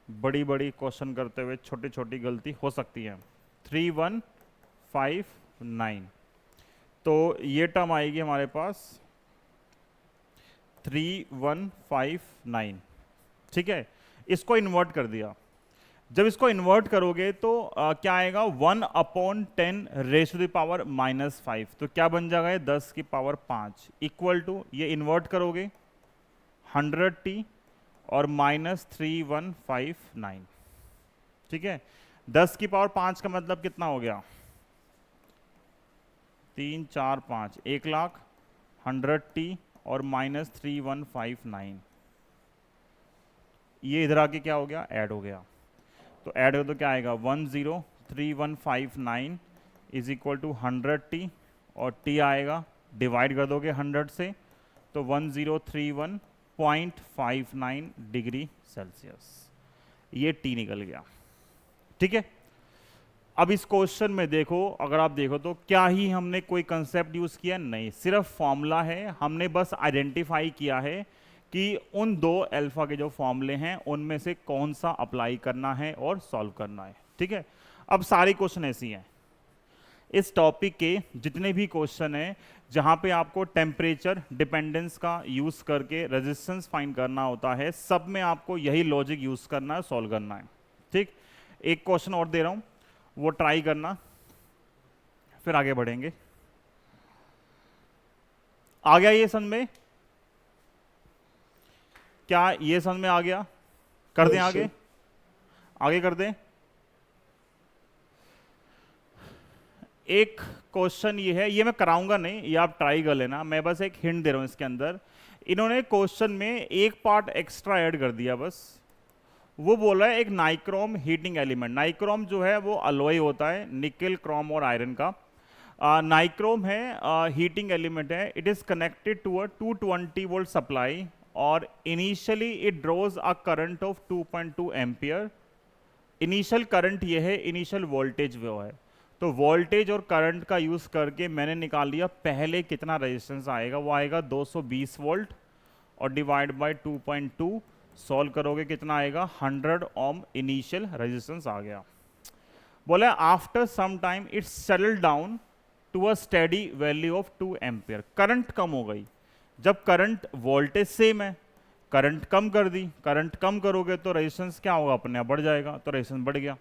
बड़ी बड़ी क्वेश्चन करते हुए छोटी छोटी गलती हो सकती है। 3159, तो ये टर्म आएगी हमारे पास 3159, ठीक है। इसको इन्वर्ट कर दिया, जब इसको इन्वर्ट करोगे तो क्या आएगा, 1/10 रेज़ टू द पावर -5, तो क्या बन जाएगा ये, 10 की पावर 5 इक्वल टू, ये इन्वर्ट करोगे 100T और -3159, ठीक है। 10 की पावर 5 का मतलब कितना हो गया, 3 4 5, 1 लाख, 100T और -3159, ये इधर आके क्या हो गया, ऐड हो गया, तो ऐड हो तो क्या आएगा, 103,159 इज इक्वल टू 100T, और T आएगा, डिवाइड कर दोगे 100 से, तो 1031.59 डिग्री सेल्सियस, ये T निकल गया, ठीक है। अब इस क्वेश्चन में देखो, अगर आप देखो तो क्या ही हमने कोई कंसेप्ट यूज किया, नहीं, सिर्फ फॉर्मूला है, हमने बस आइडेंटिफाई किया है कि उन दो अल्फा के जो फॉर्मूले हैं उनमें से कौन सा अप्लाई करना है और सॉल्व करना है, ठीक है। अब सारे क्वेश्चन ऐसे ही हैं, इस टॉपिक के जितने भी क्वेश्चन हैं जहां पे आपको टेम्परेचर डिपेंडेंस का यूज करके रेजिस्टेंस फाइंड करना होता है, सब में आपको यही लॉजिक यूज करना है, सॉल्व करना है। ठीक, एक क्वेश्चन और दे रहा हूं, वो ट्राई करना, फिर आगे बढ़ेंगे। आ गया ये समझ में? क्या ये समझ में आ गया? कर दें Yes, आगे, sir. आगे कर दें। एक क्वेश्चन ये है, ये मैं कराऊंगा नहीं, ये आप ट्राई कर लेना, मैं बस एक हिंट दे रहा हूं इसके अंदर। इन्होंने क्वेश्चन में एक पार्ट एक्स्ट्रा ऐड कर दिया बस। वो बोला है एक नाइक्रोम हीटिंग एलिमेंट। नाइक्रोम जो है वो अलॉय होता है निकल, क्रोम और आयरन का। नाइक्रोम है हीटिंग एलिमेंट है, it is connected to a 220 volt supply और initially it draws a current of 2.2 ampere. Initial current ये है, इनिशियल वोल्टेज वो है। तो वोल्टेज और करंट का यूज करके मैंने निकाल लिया पहले कितना रेजिस्टेंस आएगा, वो आएगा 220 वोल्ट और डिवाइड बाय 2.2, सॉल्व करोगे कितना आएगा, 100 ओम इनिशियल रेजिस्टेंस आ गया। बोला after some time it settle down to a steady value of 2 ampere. Current कम हो गई, जब करंट वोल्टेज सेम है, करंट कम कर दी, करंट कम करोगे तो रेजिस्टेंस क्या होगा, अपने आप बढ़ जाएगा, तो रेजिस्टेंस बढ़ गया।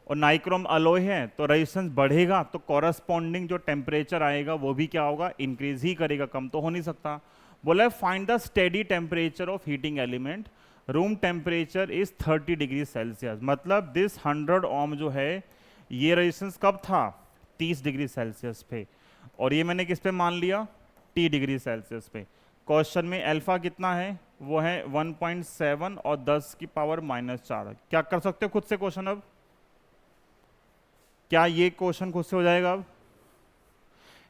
और नाइक्रोम अलॉय है तो रेजिस्टेंस बढ़ेगा, तो कॉरस्पॉन्डिंग जो टेम्परेचर आएगा वो भी क्या होगा, इंक्रीज ही करेगा, कम तो हो नहीं सकता। बोला है find the steady temperature of heating element, room temperature is 30 degree Celsius. मतलब दिस 100 ओम जो है ये रेजिस्टेंस कब था, 30 डिग्री सेल्सियस पे, और ये मैंने किस पे मान लिया, T डिग्री सेल्सियस पे। क्वेश्चन में अल्फा कितना है, वो है 1.7 और 10 की पावर -4। क्या कर सकते हो खुद से क्वेश्चन? अब क्या ये क्वेश्चन खुद से हो जाएगा? अब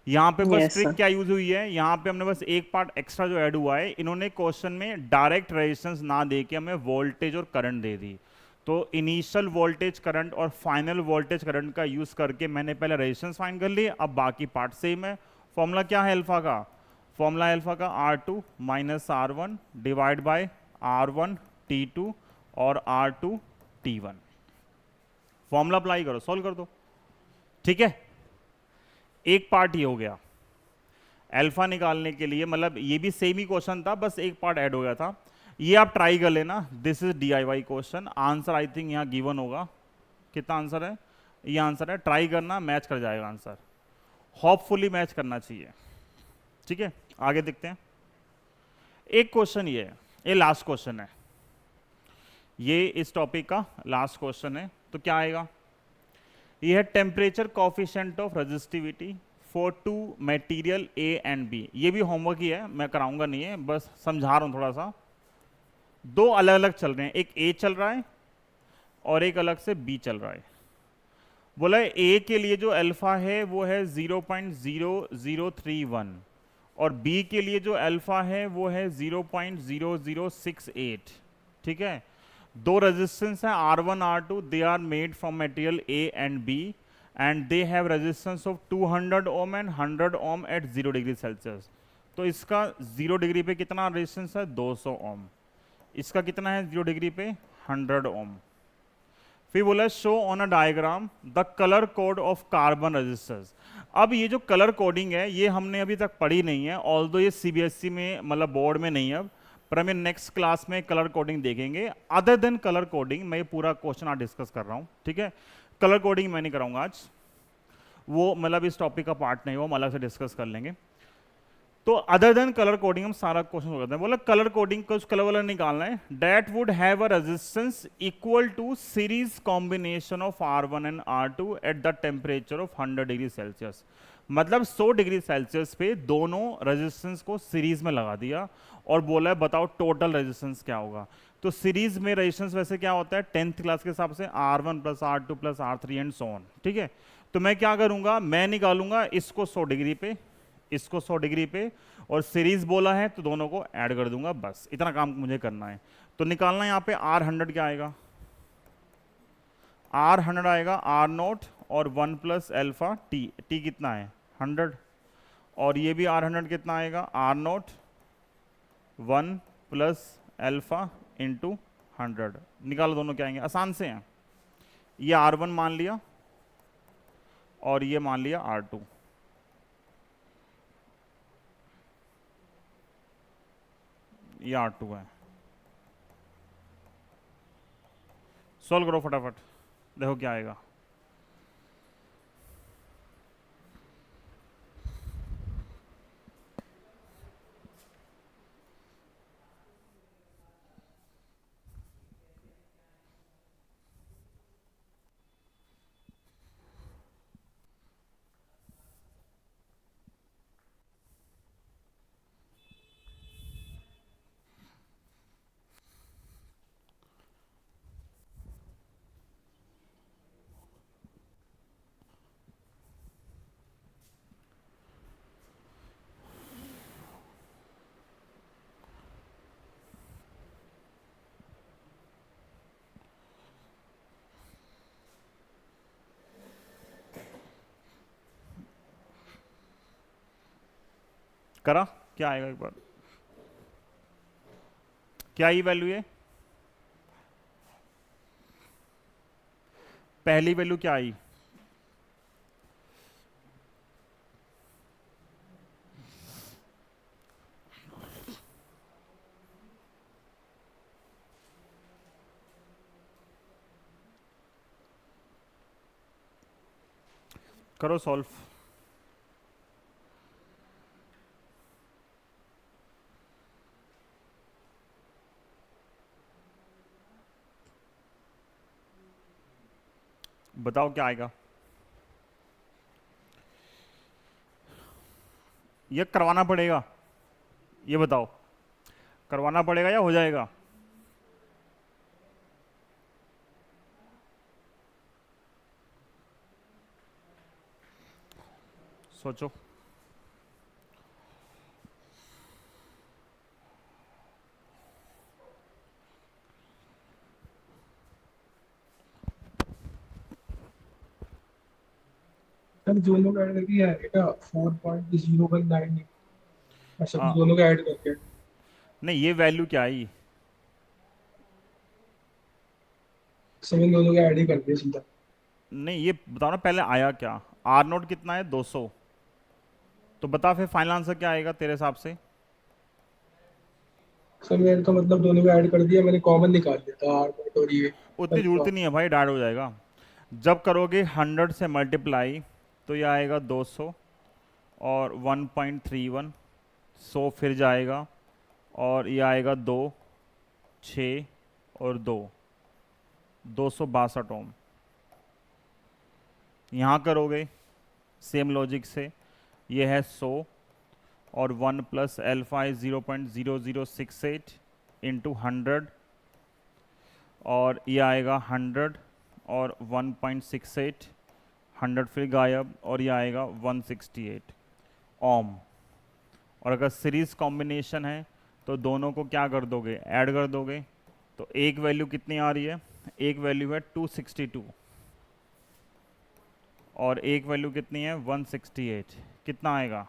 यहाँ पे बस Yes, ट्रिक sir. क्या यूज हुई है, यहाँ पे हमने बस एक पार्ट एक्स्ट्रा जो ऐड हुआ है, इन्होंने क्वेश्चन में डायरेक्ट रेजिस्टेंस ना दे के हमें वोल्टेज और करंट दे दी। तो इनिशियल वोल्टेज करंट और फाइनल वोल्टेज करंट का यूज करके मैंने पहले रेजिस्टेंस फाइंड कर लिए, अब बाकी पार्ट सेम है। फॉर्मूला क्या है अल्फा का, फॉर्मूला अल्फा का R2 - R1 divide by R1 T2 और R2 T1। फॉर्मूला अप्लाई करो, सॉल्व कर दो। ठीक है, एक पार्ट ये हो गया अल्फा निकालने के लिए, मतलब ये भी सेम ही क्वेश्चन था, बस एक पार्ट ऐड हो गया था। ये आप ट्राई कर लेना, this is DIY question. Answer I think यहाँ गिवन होगा, कितना आंसर है, ये आंसर है, ट्राई करना, मैच कर जाएगा आंसर, होपफुली मैच करना चाहिए। ठीक है, आगे देखते हैं। एक क्वेश्चन ये है, ये लास्ट क्वेश्चन है, ये इस टॉपिक का लास्ट क्वेश्चन है। तो क्या आएगा, ये है temperature coefficient of resistivity for two material A and B। ये भी होमवर्क ही है, मैं कराऊंगा नहीं है, बस समझा रहा हूं थोड़ा सा। दो अलग अलग चल रहे हैं, एक A चल रहा है और एक अलग से B चल रहा है। बोला है A के लिए जो अल्फा है वो है 0.0031 और B के लिए जो अल्फा है वो है 0.0068। ठीक है, दो रेजिस्टेंस है R1 R2, they are made from material A and B and they have resistance of 200 ohm and 100 ohm at 0 degree Celsius. तो इसका 0 डिग्री पे कितना रेजिस्टेंस है, 200 ओम। इसका कितना है 0 डिग्री पे, 100 ओम। फिर बोला show on a diagram the colour code of carbon resistance. अब ये जो कलर कोडिंग है ये हमने अभी तक पढ़ी नहीं है, ऑल्दो ये CBSE में मतलब बोर्ड में नहीं है अब, पर हमें नेक्स्ट क्लास में कलर कोडिंग देखेंगे। अदर देन कलर कोडिंग मैं ये पूरा क्वेश्चन आज डिस्कस कर रहा हूँ। ठीक है, कलर कोडिंग मैं नहीं कराऊंगा आज, वो मतलब इस टॉपिक का पार्ट नहीं, वो हम अलग से डिस्कस कर लेंगे। तो अदर देन कलर कोडिंग हम सारा क्वेश्चन करते हैं। बोला कलर कोडिंग कुछ कलर वाला निकालना है, that would have a resistance equal to series combination of R1 and R2 at the temperature of 100 degree Celsius. मतलब 100 डिग्री सेल्सियस पे दोनों रेजिस्टेंस को सीरीज में लगा दिया और बोला है बताओ टोटल रेजिस्टेंस क्या होगा। तो सीरीज में रेजिस्टेंस वैसे क्या होता है 10th क्लास के हिसाब से R1 + R2 + R3 and so on. ठीक है, तो मैं क्या करूंगा, मैं निकालूंगा इसको 100 डिग्री पे, इसको 100 डिग्री पे, और सीरीज बोला है तो दोनों को ऐड कर दूंगा, बस इतना काम मुझे करना है। तो निकालना है यहाँ पे R100 क्या आएगा, R100 आएगा R0 और 1 + अल्फा T। T कितना है 100, और ये भी R100 कितना आएगा R0 1 + अल्फा × 100। निकालो दोनों क्या आएंगे, आसान से हैं, ये R1 मान लिया और ये मान लिया R2। ये R2 है। सॉल्व करो फटाफट, देखो क्या आएगा। करा, क्या आएगा एक बार, क्या ही वैल्यू है, पहली वैल्यू क्या आई? करो सॉल्व। बताओ क्या आएगा। ये करवाना पड़ेगा, ये बताओ करवाना पड़ेगा या हो जाएगा? सोचो। सर दोनों का ऐड करके आएगा 4.0198। अच्छा आ, दोनों का ऐड करके। नहीं, ये वैल्यू क्या आई? सर इन दोनों का ऐड ही कर दिया सीधा। नहीं, ये बताओ ना पहले आया क्या। आर नोट कितना है? 200। तो बता फिर फाइनल आंसर क्या आएगा तेरे हिसाब से? सर मैंने तो मतलब दोनों का ऐड कर दिया, मैंने कॉमन निकाल दिया था आर नॉट और ये उतनी जरूरत ही नहीं है भाई, डाइड हो जाएगा। जब करोगे 100 से मल्टीप्लाई तो ये आएगा 200 और 1.31, 100 फिर जाएगा और ये आएगा 2, 6 और 2, 262 ओम। यहाँ करोगे सेम लॉजिक से, ये है 100 और 1 प्लस एल्फा इज 0.0068 इंटू 100 और ये आएगा 100 और 1.68, 100 फिर गायब और ये आएगा 168 ओम। और अगर सीरीज कॉम्बिनेशन है तो दोनों को क्या कर दोगे, ऐड कर दोगे। तो एक वैल्यू कितनी आ रही है? एक वैल्यू है 262 और एक वैल्यू कितनी है? 168। कितना आएगा?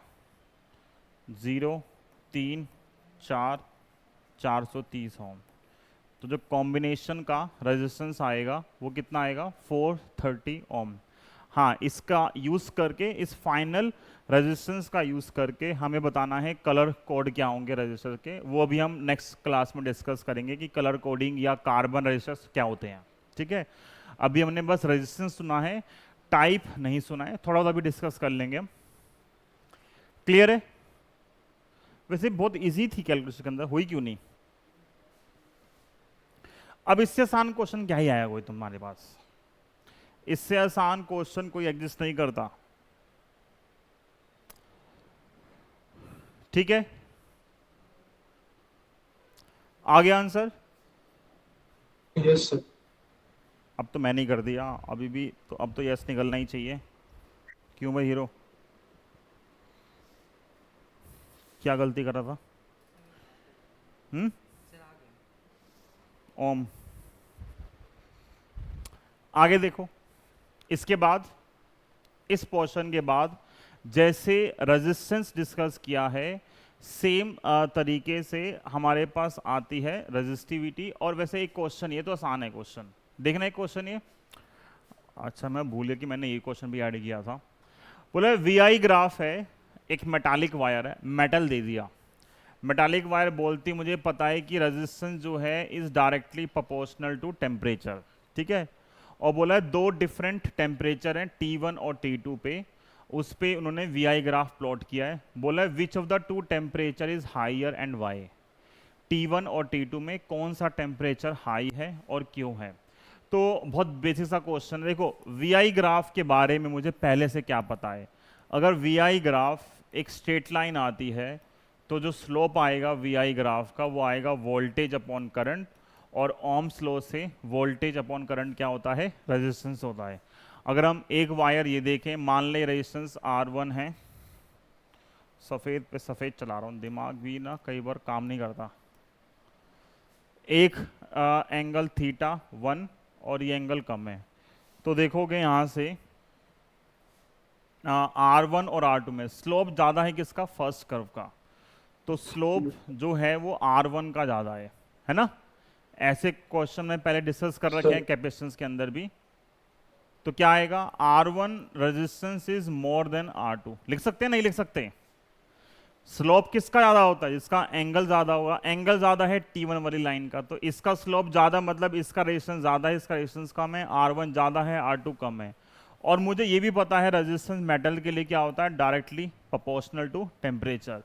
0, 3, 4, 430 ओम। तो जो कॉम्बिनेशन का रेजिस्टेंस आएगा वो कितना आएगा? 430 ओम। हाँ, इसका यूज़ करके, इस फाइनल रेजिस्टेंस का यूज़ करके हमें बताना है कलर कोड क्या होंगे रजिस्टर के। वो अभी हम नेक्स्ट क्लास में डिस्कस करेंगे कि कलर कोडिंग या कार्बन रजिस्टर्स क्या होते हैं। ठीक है, अभी हमने बस रेजिस्टेंस सुना है, टाइप नहीं सुना है, थोड़ा सा भी डिस्कस कर लेंगे हम। क्लियर है? वैसे बहुत इजी थी कैलकुलेशन के अंदर, हुई क्यों नहीं? अब इससे आसान क्वेश्चन क्या ही आया कोई तुम्हारे पास? इससे आसान क्वेश्चन कोई एग्जिस्ट नहीं करता। ठीक है, आ गया आंसर? Yes sir. अब तो मैंने ही कर दिया अभी भी, तो अब तो यस निकलना ही चाहिए। क्यों भाई हीरो, क्या गलती कर रहा था? ओम। आगे देखो, इसके बाद, इस पोर्शन के बाद जैसे रेजिस्टेंस डिस्कस किया है, सेम तरीके से हमारे पास आती है रेजिस्टिविटी। और वैसे एक क्वेश्चन, ये तो आसान है क्वेश्चन, देखना एक क्वेश्चन ये, अच्छा मैं भूल गया कि मैंने ये क्वेश्चन भी ऐड किया था। बोले वीआई ग्राफ है, एक मेटालिक वायर है, मेटल दे दिया। मेटालिक वायर बोलती मुझे पता है कि रेजिस्टेंस जो है is directly proportional to temperature, ठीक है। और बोला है दो डिफरेंट टेम्परेचर हैं T1 और T2 पे, उस पे उन्होंने वीआई ग्राफ प्लॉट किया है। बोला है which of the two temperature is higher and why, T1 और T2 में कौन सा टेम्परेचर हाई है और क्यों है। तो बहुत बेसिक सा क्वेश्चन है। देखो वीआई ग्राफ के बारे में मुझे पहले से क्या पता है, अगर वीआई ग्राफ एक स्ट्रेट लाइन आती है तो जो स्लोप आएगा वीआई ग्राफ का वो आएगा वोल्टेज अपॉन करंट, और ओम्स लॉ से वोल्टेज अपॉन करंट क्या होता है, रेजिस्टेंस होता है। अगर हम एक वायर ये देखें, मान ले रेजिस्टेंस R1 है, सफ़ेद पे सफ़ेद चला रहा हूँ, दिमाग भी ना कई बार काम नहीं करता। एक एंगल थीटा 1 और ये एंगल कम है, तो देखोगे यहाँ से R1 और R2 में स्लोप ज़्यादा है किसका, फर्स्ट कर्व का, तो स्लोप जो है वो R1 का ज़्यादा है ना। ऐसे क्वेश्चन में पहले डिस्कस कर रखे हैं कैपेसिटेंस के अंदर भी। तो क्या आएगा, R1 resistance is more than R2, लिख सकते हैं नहीं लिख सकते। स्लोप किसका ज़्यादा होता है, जिसका एंगल ज़्यादा होगा, एंगल ज़्यादा है T1 वाली लाइन का, तो इसका स्लोप ज़्यादा मतलब इसका रेजिस्टेंस ज़्यादा है, इसका रेजिस्टेंस कम है, R1 ज़्यादा है R2 कम है। और मुझे ये भी पता है रेजिस्टेंस मेटल के लिए क्या होता है, डायरेक्टली प्रोपोर्शनल टू टेम्परेचर।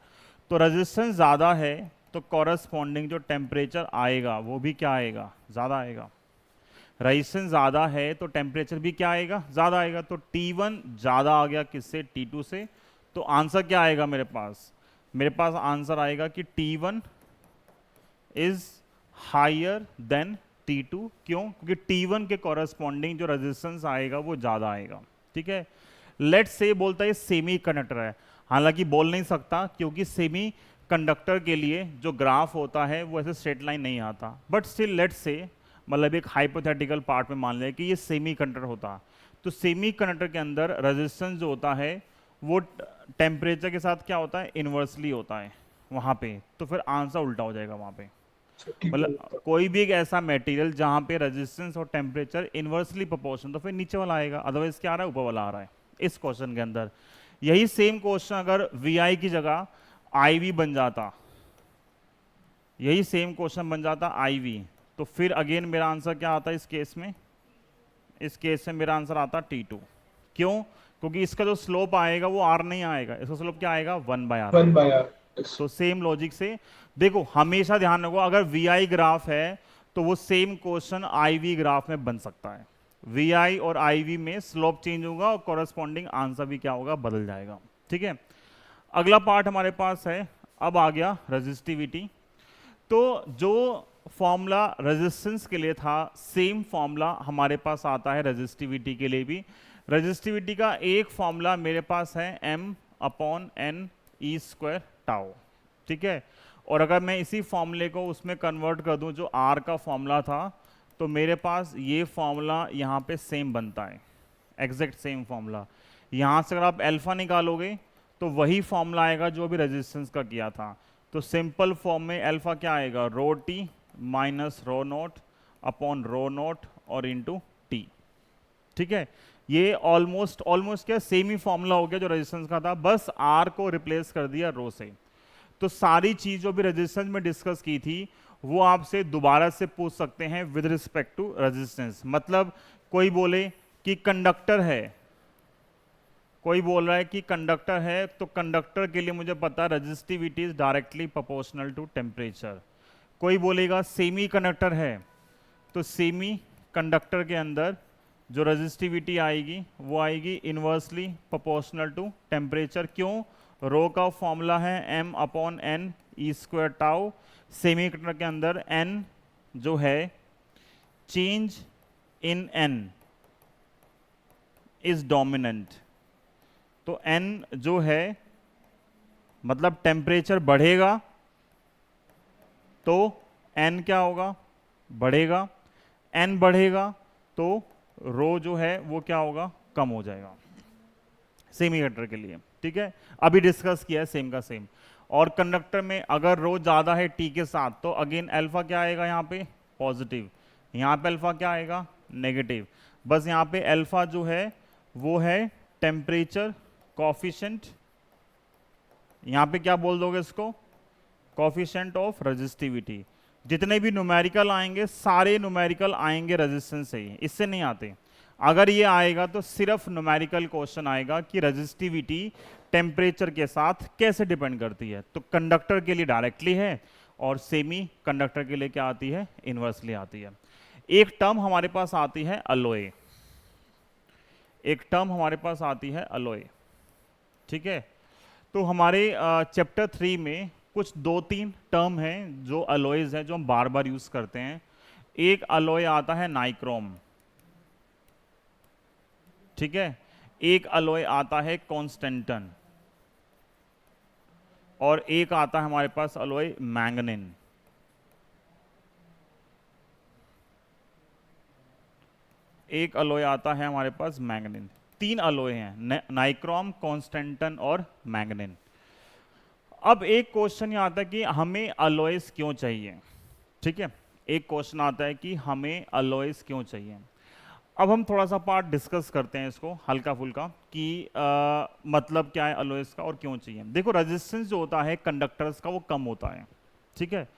तो रेजिस्टेंस ज़्यादा है तो कॉरस्पॉन्डिंग जो टेम्परेचर आएगा वो भी क्या आएगा, ज़्यादा आएगा। रेजिस्टेंस ज़्यादा है तो टेम्परेचर भी क्या आएगा, ज़्यादा आएगा। तो T1 ज़्यादा आ गया किससे, T2 से। तो आंसर क्या आएगा मेरे पास आंसर आएगा कि T1 is higher than T2। क्यों, क्योंकि T1 के कॉरस्पॉन्डिंग जो रेजिस्टेंस आएगा वो ज़्यादा आएगा, ठीक है। लेट्स से बोलता है सेमी कंडक्टर है, हालांकि बोल नहीं सकता क्योंकि सेमी कंडक्टर के लिए जो ग्राफ होता है वो ऐसे स्ट्रेट लाइन नहीं आता, बट स्टिल लेट्स से मतलब एक हाइपोथेटिकल पार्ट में मान लें कि ये सेमी कंडक्टर होता, तो सेमी कंडक्टर के अंदर रेजिस्टेंस जो होता है वो टेम्परेचर के साथ क्या होता है, इन्वर्सली होता है वहाँ पे। तो फिर आंसर उल्टा हो जाएगा वहाँ पे। मतलब कोई भी एक ऐसा मटेरियल जहाँ पे रेजिस्टेंस और टेम्परेचर इन्वर्सली प्रोपोर्शनल, तो फिर नीचे वाला आएगा, अदरवाइज क्या आ रहा है, ऊपर वाला आ रहा है इस क्वेश्चन के अंदर। यही सेम क्वेश्चन अगर VI की जगह IV बन जाता, यही सेम क्वेश्चन बन जाता IV, तो फिर अगेन मेरा आंसर क्या आता है इस केस में, इस केस में मेरा आंसर आता T2। क्यों, क्योंकि इसका जो स्लोप आएगा वो R नहीं आएगा, इसका स्लोप क्या आएगा, 1/R। 1/R। तो सेम लॉजिक से देखो, हमेशा ध्यान रखो अगर VI ग्राफ है तो वो सेम क्वेश्चन IV ग्राफ में बन सकता है। VI और IV में स्लोप चेंज होगा और कॉरस्पॉन्डिंग आंसर भी क्या होगा, बदल जाएगा, ठीक है। अगला पार्ट हमारे पास है, अब आ गया रेजिस्टिविटी। तो जो फॉर्मूला रेजिस्टेंस के लिए था सेम फॉर्मूला हमारे पास आता है रेजिस्टिविटी के लिए भी। रेजिस्टिविटी का एक फॉर्मूला मेरे पास है M/N(E²) टाउ, ठीक है। और अगर मैं इसी फॉर्मूले को उसमें कन्वर्ट कर दूं जो R का फॉर्मूला था, तो मेरे पास ये फॉर्मूला यहाँ पे सेम बनता है, एग्जैक्ट सेम फॉर्मूला। यहाँ से अगर आप अल्फा निकालोगे तो वही फॉर्मूला आएगा जो अभी रेजिस्टेंस का किया था। तो सिंपल फॉर्म में अल्फा क्या आएगा, ρT माइनस ρ0 अपॉन ρ0 और इंटू T, ठीक है। ये ऑलमोस्ट क्या सेम ही फॉर्मूला हो गया जो रेजिस्टेंस का था, बस R को रिप्लेस कर दिया रो से। तो सारी चीज जो भी रेजिस्टेंस में डिस्कस की थी वो आपसे दोबारा से पूछ सकते हैं विद रिस्पेक्ट टू रेजिस्टेंस। मतलब कोई बोले कि कंडक्टर है, कोई बोल रहा है कि कंडक्टर है, तो कंडक्टर के लिए मुझे पता है resistivity is directly proportional to temperature. कोई बोलेगा सेमी कंडक्टर है, तो सेमी कंडक्टर के अंदर जो रेजिस्टिविटी आएगी वो आएगी इन्वर्सली प्रोपोर्शनल टू टेम्परेचर। क्यों, रो का फॉर्मूला है M/N(E²) टाउ। सेमी कंडक्टर के अंदर N जो है change in N is dominant, तो N जो है मतलब टेम्परेचर बढ़ेगा तो N क्या होगा, बढ़ेगा। N बढ़ेगा तो रो जो है वो क्या होगा, कम हो जाएगा सेमी कंडक्टर के लिए, ठीक है। अभी डिस्कस किया है सेम का सेम। और कंडक्टर में अगर रो ज़्यादा है T के साथ तो अगेन अल्फा क्या आएगा यहाँ पे, पॉजिटिव, यहाँ पे अल्फा क्या आएगा, नेगेटिव। बस यहाँ पे अल्फा जो है वो है टेम्परेचर कॉफिशिएंट, यहाँ पे क्या बोल दोगे इसको, कॉफिशिएंट ऑफ रेजिस्टिविटी। जितने भी न्यूमेरिकल आएंगे सारे न्यूमेरिकल आएंगे रेजिस्टेंस से ही, इससे नहीं आते। अगर ये आएगा तो सिर्फ न्यूमेरिकल क्वेश्चन आएगा कि रेजिस्टिविटी टेम्परेचर के साथ कैसे डिपेंड करती है। तो कंडक्टर के लिए डायरेक्टली है और सेमी कंडक्टर के लिए क्या आती है, इनवर्सली आती है। एक टर्म हमारे पास आती है अलॉय, एक टर्म हमारे पास आती है अलॉय, ठीक है। तो हमारे चैप्टर 3 में कुछ 2-3 टर्म हैं जो अलॉयज हैं जो हम बार बार यूज करते हैं। एक अलॉय आता है नाइक्रोम, ठीक है, एक अलॉय आता है कॉन्स्टेंटन, और एक आता है हमारे पास अलॉय मैंगनीन। एक अलॉय आता है हमारे पास मैंगनीन। 3 अलॉय हैं, नाइक्रोम, कॉन्स्टेंटन और मैंगनीन। अब एक क्वेश्चन ये आता है कि हमें अलॉयज क्यों चाहिए, ठीक है, एक क्वेश्चन आता है कि हमें अलॉयज क्यों चाहिए। अब हम थोड़ा सा पार्ट डिस्कस करते हैं इसको हल्का फुल्का कि मतलब क्या है अलॉयज का और क्यों चाहिए। देखो रेजिस्टेंस जो होता है कंडक्टर्स का वो कम होता है, ठीक है।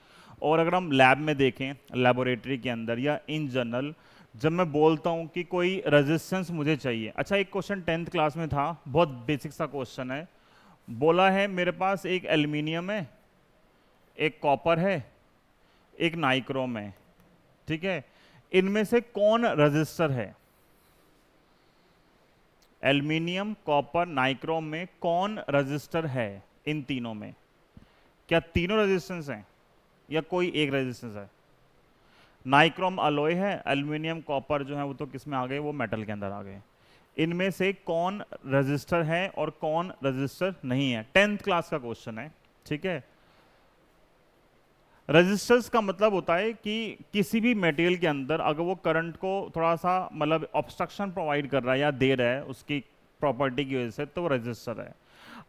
और अगर हम लैब में देखें, लेबोरेटरी के अंदर या इन जनरल, जब मैं बोलता हूं कि कोई रेजिस्टेंस मुझे चाहिए, अच्छा एक क्वेश्चन 10th क्लास में था, बहुत बेसिक सा क्वेश्चन है। बोला है मेरे पास एक एल्युमिनियम है, एक कॉपर है, एक नाइक्रोम है, ठीक है, इनमें से कौन रजिस्टर है? एल्युमिनियम, कॉपर, नाइक्रोम में कौन रजिस्टर है? इन तीनों में क्या तीनों रेजिस्टेंस हैं या कोई एक रेजिस्टेंस है? नाइक्रोम अलॉय है, एल्युमिनियम कॉपर जो है वो तो किस में आ गए, वो मेटल के अंदर आ गए। इनमें से कौन रजिस्टर है और कौन रजिस्टर नहीं है? 10th क्लास का क्वेश्चन है, ठीक है। रेजिस्टेंस का मतलब होता है कि किसी भी मटेरियल के अंदर अगर वो करंट को थोड़ा सा मतलब ऑब्स्ट्रक्शन प्रोवाइड कर रहा है या दे रहा है उसकी प्रॉपर्टी की वजह से, तो वो रेजिस्टर है।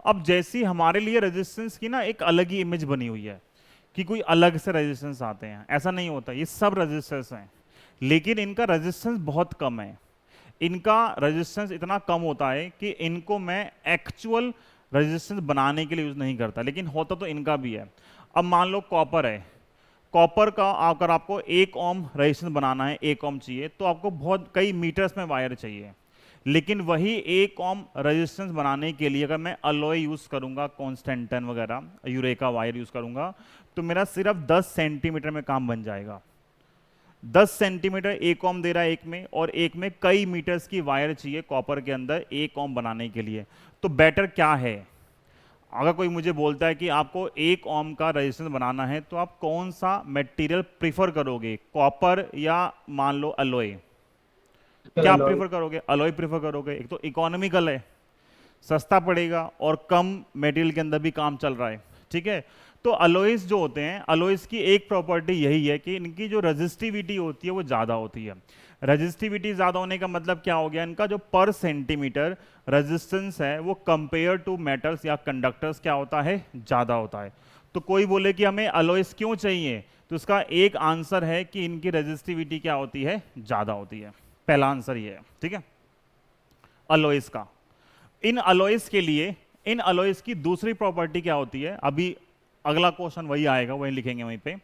अब जैसी हमारे लिए रेजिस्टेंस की ना एक अलग ही इमेज बनी हुई है कि कोई अलग से रेजिस्टेंस आते हैं, ऐसा नहीं होता, ये सब रेजिस्टेंस हैं, लेकिन इनका रेजिस्टेंस बहुत कम है। इनका रेजिस्टेंस इतना कम होता है कि इनको मैं एक्चुअल रेजिस्टेंस बनाने के लिए यूज नहीं करता, लेकिन होता तो इनका भी है। अब मान लो कॉपर है, कॉपर का अगर आपको 1 ओम रेजिस्टेंस बनाना है, 1 ओम चाहिए, तो आपको बहुत कई मीटर्स में वायर चाहिए। लेकिन वही 1 ओम रेजिस्टेंस बनाने के लिए अगर मैं अलॉय यूज करूंगा, कॉन्स्टेंटन वगैरह, यूरेका वायर यूज करूंगा, तो मेरा सिर्फ 10 सेंटीमीटर में काम बन जाएगा। 10 सेंटीमीटर 1 ओम दे रहा है एक में, और एक में कई मीटर्स की वायर चाहिए कॉपर के अंदर 1 ओम बनाने के लिए। तो बेटर क्या है? अगर कोई मुझे बोलता है कि आपको 1 ओम का रेजिस्टेंस बनाना है, तो आप कौन सा मटेरियल प्रीफर करोगे, कॉपर या मान लो अलॉय? क्या अलॉय। प्रीफर करोगे? अलॉय प्रीफर करोगे। एक तो इकोनॉमिकल है, सस्ता पड़ेगा और कम मटेरियल के अंदर भी काम चल रहा है, ठीक है। तो अलॉयज जो होते हैं, अलॉयज की एक प्रॉपर्टी यही है कि इनकी जो रेजिस्टिविटी होती है वो ज़्यादा होती है। रेजिस्टिविटी ज़्यादा होने का मतलब क्या हो गया? इनका जो पर सेंटीमीटर रेजिस्टेंस है वो कंपेयर टू मेटल्स या कंडक्टर्स क्या होता है? ज़्यादा होता है। तो कोई बोले कि हमें अलॉयज क्यों चाहिए, तो इसका एक आंसर है कि इनकी रेजिस्टिविटी क्या होती है? ज़्यादा होती है। पहला आंसर ये है, ठीक है, अलॉयज का। इन अलॉयज के लिए, इन अलॉयज की दूसरी प्रॉपर्टी क्या होती है? अभी अगला क्वेश्चन वही आएगा, वही लिखेंगे वहीं पे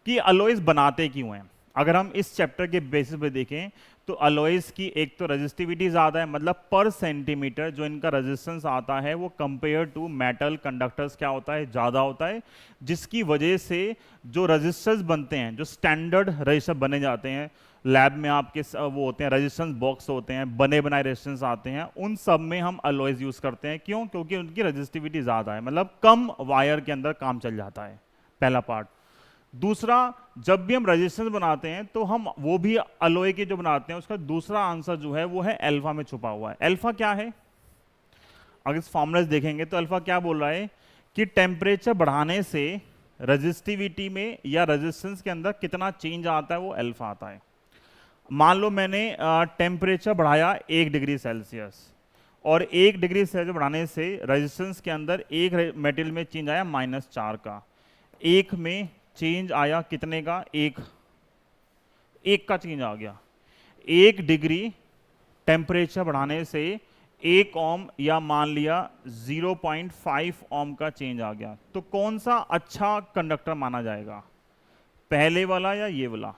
कि अलॉयज बनाते क्यों हैं। अगर हम इस चैप्टर के बेसिस पे देखें तो अलॉयज की एक तो रेजिस्टिविटी ज़्यादा है, मतलब पर सेंटीमीटर जो इनका रेजिस्टेंस आता है वो कंपेयर टू मेटल कंडक्टर्स क्या होता है? ज़्यादा होता है, जिसकी वजह से जो रेजिस्टर्स बनते हैं, जो स्टैंडर्ड रेजिस्टर बने जाते हैं लैब में, आपके वो होते हैं रेजिस्टेंस बॉक्स होते हैं, बने बनाए रेजिस्टेंस आते हैं, उन सब में हम अलॉयज यूज करते हैं। क्यों? क्योंकि उनकी रेजिस्टिविटी ज़्यादा है, मतलब कम वायर के अंदर काम चल जाता है, पहला पार्ट। दूसरा, जब भी हम रेजिस्टेंस बनाते हैं तो हम वो भी अलॉय के जो बनाते हैं, उसका दूसरा आंसर जो है वो है अल्फा में छुपा हुआ है। अल्फा क्या है? अगर इस फॉर्मूला देखेंगे तो अल्फा क्या बोल रहा है कि टेम्परेचर बढ़ाने से रेजिस्टिविटी में या रेजिस्टेंस के अंदर कितना चेंज आता है, वो अल्फा आता है। मान लो मैंने टेम्परेचर बढ़ाया 1 डिग्री सेल्सियस, और 1 डिग्री सेल्सियस बढ़ाने से रेजिस्टेंस के अंदर एक मेटेरियल में चेंज आया -4 का, एक में चेंज आया कितने का? एक का चेंज आ गया। 1 डिग्री टेम्परेचर बढ़ाने से 1 ओम या मान लिया 0.5 ओम का चेंज आ गया, तो कौन सा अच्छा कंडक्टर माना जाएगा, पहले वाला या ये वाला?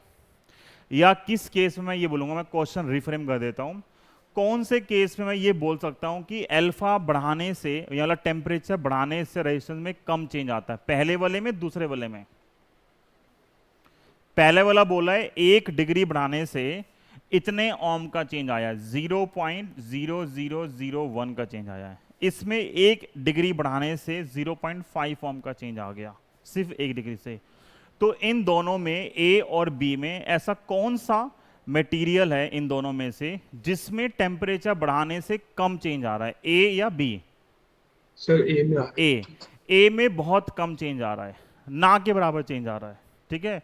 या किस केस में मैं ये बोलूंगा, मैं क्वेश्चन रिफ्रेम कर देता हूं, कौन से केस में मैं ये बोल सकता हूं कि अल्फा बढ़ाने से या टेम्परेचर बढ़ाने से रेजिस्टेंस में कम चेंज आता है, पहले वाले में दूसरे वाले में? पहले वाला बोला है 1 डिग्री बढ़ाने से इतने ओम का चेंज आया, 0.0001 का चेंज आया है। इसमें 1 डिग्री बढ़ाने से 0.5 ओम का चेंज आ गया, सिर्फ 1 डिग्री से। तो इन दोनों में ए और बी में ऐसा कौन सा मटेरियल है इन दोनों में से जिसमें टेम्परेचर बढ़ाने से कम चेंज आ रहा है, ए या बी? सर ए में आ रहा है। ए में बहुत कम चेंज आ रहा है, ना के बराबर चेंज आ रहा है। ठीक है,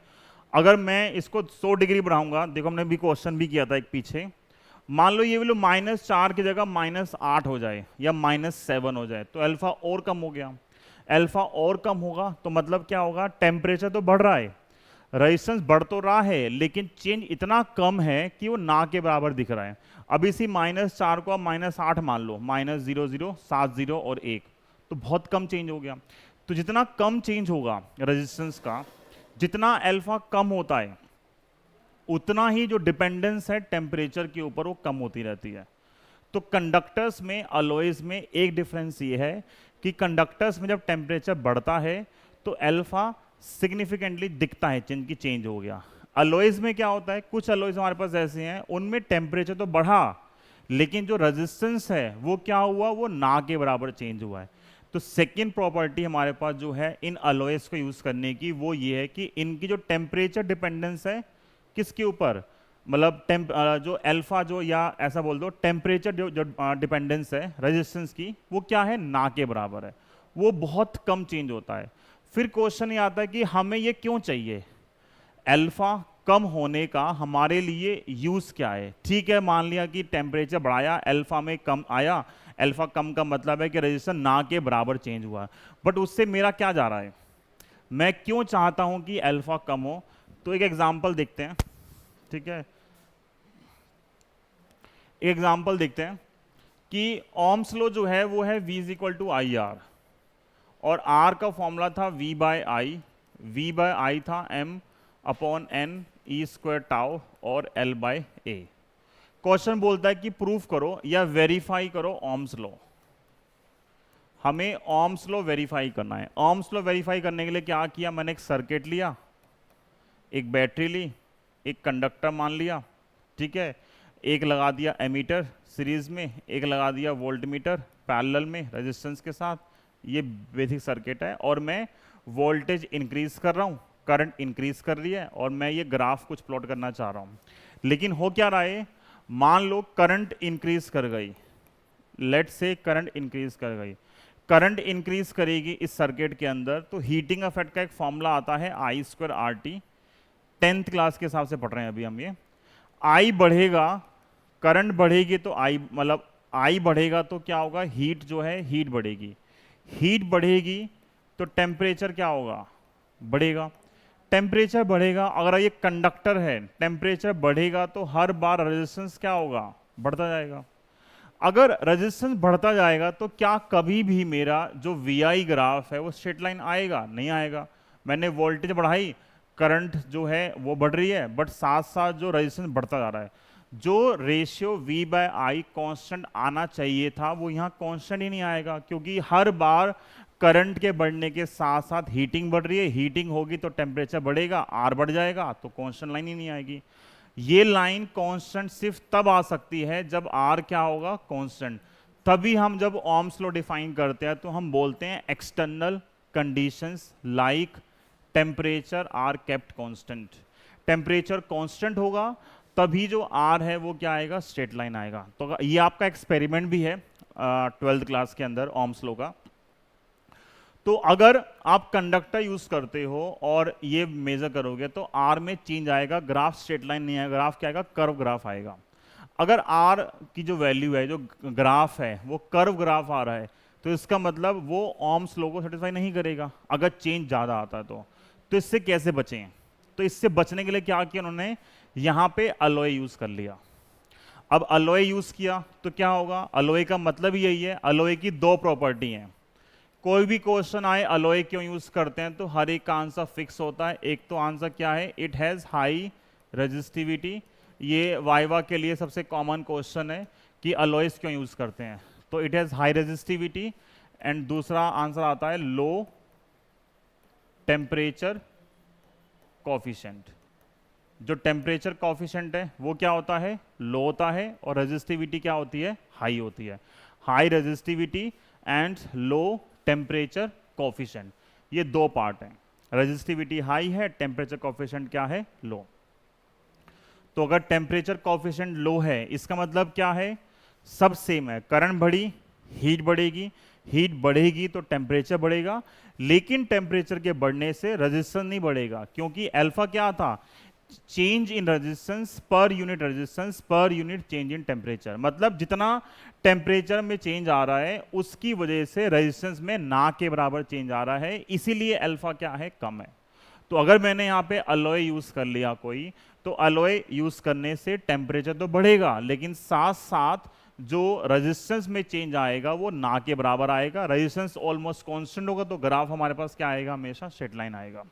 अगर मैं इसको 100 डिग्री बढ़ाऊंगा, देखो हमने भी क्वेश्चन भी किया था एक पीछे, मान लो ये वैल्यू -4 की जगह -8 हो जाए या -7 हो जाए, तो अल्फा और कम हो गया। अल्फा और कम होगा तो मतलब क्या होगा, टेम्परेचर तो बढ़ रहा है, रेजिस्टेंस बढ़ तो रहा है, लेकिन चेंज इतना कम है कि वो ना के बराबर दिख रहा है। अब इसी -4 को आप -8 मान लो, -0070 और 1, तो बहुत कम चेंज हो गया। तो जितना कम चेंज होगा रेजिस्टेंस का, जितना अल्फा कम होता है, उतना ही जो डिपेंडेंस है टेम्परेचर के ऊपर वो कम होती रहती है। तो कंडक्टर्स में, अलॉयज में एक डिफरेंस ये है कि कंडक्टर्स में जब टेम्परेचर बढ़ता है तो अल्फा सिग्निफिकेंटली दिखता है, जिनकी चेंज हो गया। अलॉयज में क्या होता है, कुछ अलॉयज हमारे पास ऐसे हैं उनमें टेम्परेचर तो बढ़ा, लेकिन जो रेजिस्टेंस है वो क्या हुआ, वो ना के बराबर चेंज हुआ है। तो सेकेंड प्रॉपर्टी हमारे पास जो है इन अलॉयज को यूज करने की, वो ये है कि इनकी जो टेम्परेचर डिपेंडेंस है किसके ऊपर, मतलब जो अल्फा जो, या ऐसा बोल दो टेम्परेचर जो डिपेंडेंस है रेजिस्टेंस की, वो क्या है, ना के बराबर है, वो बहुत कम चेंज होता है। फिर क्वेश्चन ये आता है कि हमें ये क्यों चाहिए, अल्फा कम होने का हमारे लिए यूज क्या है? ठीक है, मान लिया कि टेम्परेचर बढ़ाया, अल्फा में कम आया, अल्फा कम का मतलब है कि रेजिस्टेंस ना के बराबर चेंज हुआ, बट उससे मेरा क्या जा रहा है, मैं क्यों चाहता हूं कि अल्फा कम हो? तो एक एग्जांपल देखते हैं। ठीक है, एग्जाम्पल देखते हैं कि ओम्स लॉ जो है वो है V = IR, और R का फॉर्मूला था V/I, V/I था M/N E² टाउ और L/A। क्वेश्चन बोलता है कि प्रूफ करो या वेरीफाई करो ओम्स लॉ। हमें ओम्स लॉ वेरीफाई करना है। ओम्स लॉ वेरीफाई करने के लिए क्या किया, मैंने एक सर्किट लिया, एक बैटरी ली, एक कंडक्टर मान लिया, ठीक है, एक लगा दिया एमीटर सीरीज में, एक लगा दिया वोल्टमीटर पैरेलल में रेजिस्टेंस के साथ। ये बेसिक सर्किट है, और मैं वोल्टेज इंक्रीज कर रहा हूँ, करंट इंक्रीज कर रही है, और मैं ये ग्राफ कुछ प्लॉट करना चाह रहा हूँ। लेकिन हो क्या रहा है, मान लो करंट इंक्रीज कर गई, लेट से करंट इंक्रीज कर गई, करंट इंक्रीज करेगी इस सर्किट के अंदर, तो हीटिंग इफेक्ट का एक फॉर्मूला आता है I² RT, 10th क्लास के हिसाब से पढ़ रहे हैं अभी हम ये। I बढ़ेगा, करंट बढ़ेगी, तो I मतलब I बढ़ेगा तो क्या होगा, हीट जो है हीट बढ़ेगी, हीट बढ़ेगी तो टेम्परेचर क्या होगा, बढ़ेगा, टेम्परेचर बढ़ेगा। अगर ये कंडक्टर है, टेम्परेचर बढ़ेगा तो हर बार रेजिस्टेंस क्या होगा, बढ़ता जाएगा। अगर रेजिस्टेंस बढ़ता जाएगा तो क्या कभी भी मेरा जो VI ग्राफ है वो स्ट्रेट लाइन आएगा, नहीं आएगा। मैंने वोल्टेज बढ़ाई, करंट जो है वो बढ़ रही है, बट साथ साथ जो रेजिस्टेंस बढ़ता जा रहा है, जो रेशियो V/I कांस्टेंट आना चाहिए था वो यहाँ कांस्टेंट ही नहीं आएगा, क्योंकि हर बार करंट के बढ़ने के साथ साथ हीटिंग बढ़ रही है, हीटिंग होगी तो टेम्परेचर बढ़ेगा, R बढ़ जाएगा, तो कांस्टेंट लाइन ही नहीं आएगी। ये लाइन कांस्टेंट सिर्फ तब आ सकती है जब R क्या होगा, कांस्टेंट। तभी हम जब ओम्स लॉ डिफाइन करते हैं तो हम बोलते हैं external conditions like temperature are kept constant. Temperature constant होगा तभी जो R है वो क्या आएगा, स्ट्रेट लाइन आएगा। तो ये आपका एक्सपेरिमेंट भी है 12th क्लास के अंदर ओम्स लॉ का। तो अगर आप कंडक्टर यूज करते हो और ये मेजर करोगे तो R में चेंज आएगा, ग्राफ स्ट्रेट लाइन नहीं आएगा, ग्राफ क्या आएगा, कर्व ग्राफ आएगा। अगर R की जो वैल्यू है, जो ग्राफ है वो कर्व ग्राफ आ रहा है, तो इसका मतलब वो ओम्स लॉ को सेटिस्फाई नहीं करेगा अगर चेंज ज्यादा आता है तो इससे कैसे बचें? तो इससे बचने के लिए क्या किया उन्होंने, यहाँ पे अलॉय यूज कर लिया। अब अलॉय यूज किया तो क्या होगा, अलॉय का मतलब ही यही है, अलॉय की दो प्रॉपर्टी हैं। कोई भी क्वेश्चन आए अलॉय क्यों यूज करते हैं तो हर एक का आंसर फिक्स होता है। एक तो आंसर क्या है, इट हैज हाई रेजिस्टिविटी, ये वाइवा के लिए सबसे कॉमन क्वेश्चन है कि अलॉयस क्यों यूज करते हैं, तो it has high resistivity. And दूसरा आंसर आता है लो टेम्परेचर कॉफिशिएंट। जो टेम्परेचर कॉफिशिएंट है वो क्या होता है, लो होता है, और रेजिस्टिविटी क्या होती है, हाई होती है। High resistivity and low temperature coefficient, ये दो पार्ट हैं। रेजिस्टिविटी हाई है, टेम्परेचर कॉफिशिएंट क्या है, लो। तो अगर टेम्परेचर कॉफिशिएंट लो है इसका मतलब क्या है, सब सेम है, करंट बढ़ी हीट बढ़ेगी, हीट बढ़ेगी तो टेम्परेचर बढ़ेगा, लेकिन टेम्परेचर के बढ़ने से रेजिस्टेंस नहीं बढ़ेगा, क्योंकि अल्फा क्या था, change in resistance per unit resistance per unit change in temperature. मतलब जितना टेम्परेचर में चेंज आ रहा है उसकी वजह से रेजिस्टेंस में ना के बराबर चेंज आ रहा है, इसीलिए अल्फा क्या है, कम है। तो अगर मैंने यहाँ पे अलॉय यूज कर लिया कोई, तो अलॉय यूज करने से टेम्परेचर तो बढ़ेगा, लेकिन साथ साथ जो रेजिस्टेंस में चेंज आएगा वो ना के बराबर आएगा। रेजिस्टेंस ऑलमोस्ट कांस्टेंट होगा तो ग्राफ हमारे पास क्या आएगा, हमेशा स्ट्रेट लाइन आएगा।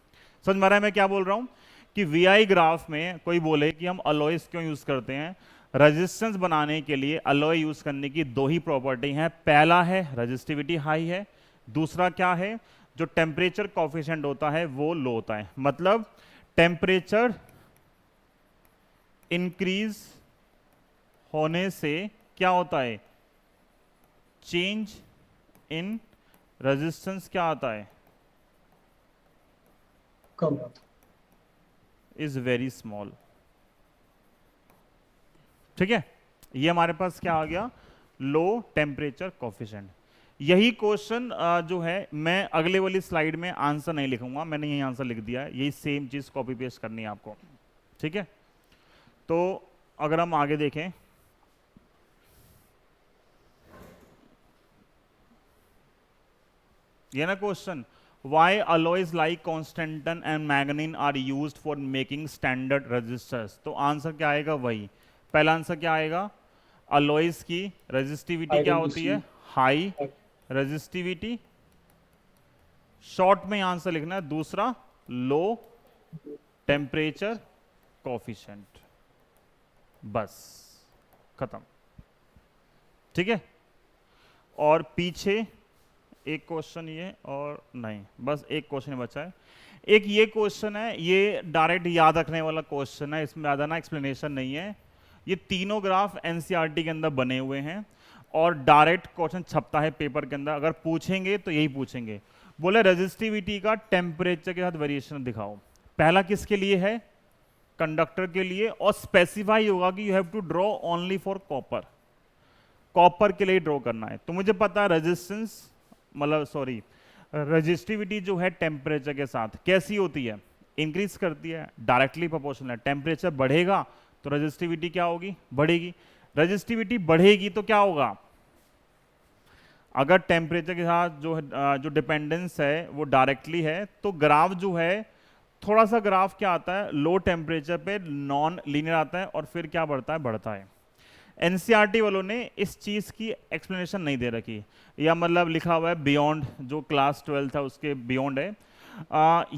समझ में आ रहा है मैं क्या बोल रहा हूँ, कि वीआई ग्राफ में कोई बोले कि हम अलॉयस क्यों यूज करते हैं, रेजिस्टेंस बनाने के लिए अलॉय यूज करने की दो ही प्रॉपर्टी हैं। पहला है रेजिस्टिविटी हाई है, दूसरा क्या है, जो टेम्परेचर कॉफिशिएंट होता है वो लो होता है। मतलब टेम्परेचर इंक्रीज होने से क्या होता है, चेंज इन रेजिस्टेंस क्या आता है, कम आता इज वेरी स्मॉल। ठीक है, ये हमारे पास क्या आ गया, लो टेम्परेचर कॉफिशिएंट। यही क्वेश्चन जो है मैं अगले वाली स्लाइड में आंसर नहीं लिखूंगा, मैंने यही आंसर लिख दिया है, यही सेम चीज कॉपी पेस्ट करनी है आपको। ठीक है, तो अगर हम आगे देखें, ये ना question, why alloys like constantan and manganin are used for making standard resistors, तो आंसर क्या आएगा, वही पहला आंसर क्या आएगा, अलॉयज की रेजिस्टिविटी क्या होती है, हाई रेजिस्टिविटी, शॉर्ट में आंसर लिखना है, दूसरा लो टेम्परेचर कॉफिशिएंट, बस खत्म। ठीक है, और पीछे एक क्वेश्चन ये, और नहीं बस एक क्वेश्चन बचा है। एक ये क्वेश्चन है, ये डायरेक्ट याद रखने वाला क्वेश्चन है, इसमें ज़्यादा ना एक्सप्लेनेशन नहीं है। ये तीनों ग्राफ एनसीईआरटी के अंदर बने हुए हैं और डायरेक्ट क्वेश्चन छपता है पेपर के अंदर, अगर पूछेंगे तो यही पूछेंगे। बोले रेजिस्टिविटी का टेम्परेचर के साथ वेरिएशन दिखाओ। पहला किसके लिए है, कंडक्टर के लिए, और स्पेसिफाई होगा कि you have to draw only for copper, copper के लिए ड्रॉ करना है। तो मुझे पता है रेजिस्टेंस मतलब सॉरी रेजिस्टिविटी जो है टेम्परेचर के साथ कैसी होती है, इंक्रीज करती है, डायरेक्टली प्रोपोर्शनल है। टेम्परेचर बढ़ेगा तो रेजिस्टिविटी क्या होगी, बढ़ेगी। रेजिस्टिविटी बढ़ेगी तो क्या होगा, अगर टेम्परेचर के साथ जो डिपेंडेंस है वो डायरेक्टली है तो ग्राफ जो है, थोड़ा सा ग्राफ क्या आता है, लो टेम्परेचर पे नॉन लीनियर आता है और फिर क्या बढ़ता है, बढ़ता है। एनसीईआरटी वालों ने इस चीज की एक्सप्लेनेशन नहीं दे रखी, या मतलब लिखा हुआ है बियॉन्ड, जो क्लास 12 था उसके बियॉन्ड है।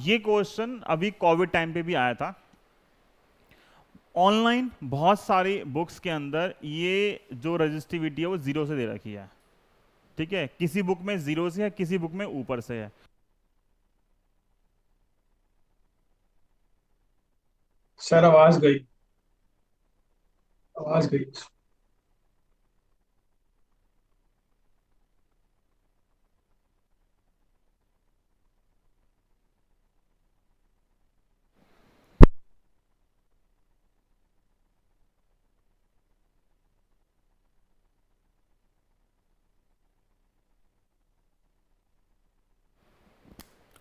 ये क्वेश्चन अभी कोविड टाइम पे भी आया था। ऑनलाइन बहुत सारी बुक्स के अंदर ये जो रेजिस्टिविटी है वो 0 से दे रखी है। ठीक है, किसी बुक में 0 से है, किसी बुक में ऊपर से है। सर आवाज गई, आवाज गई।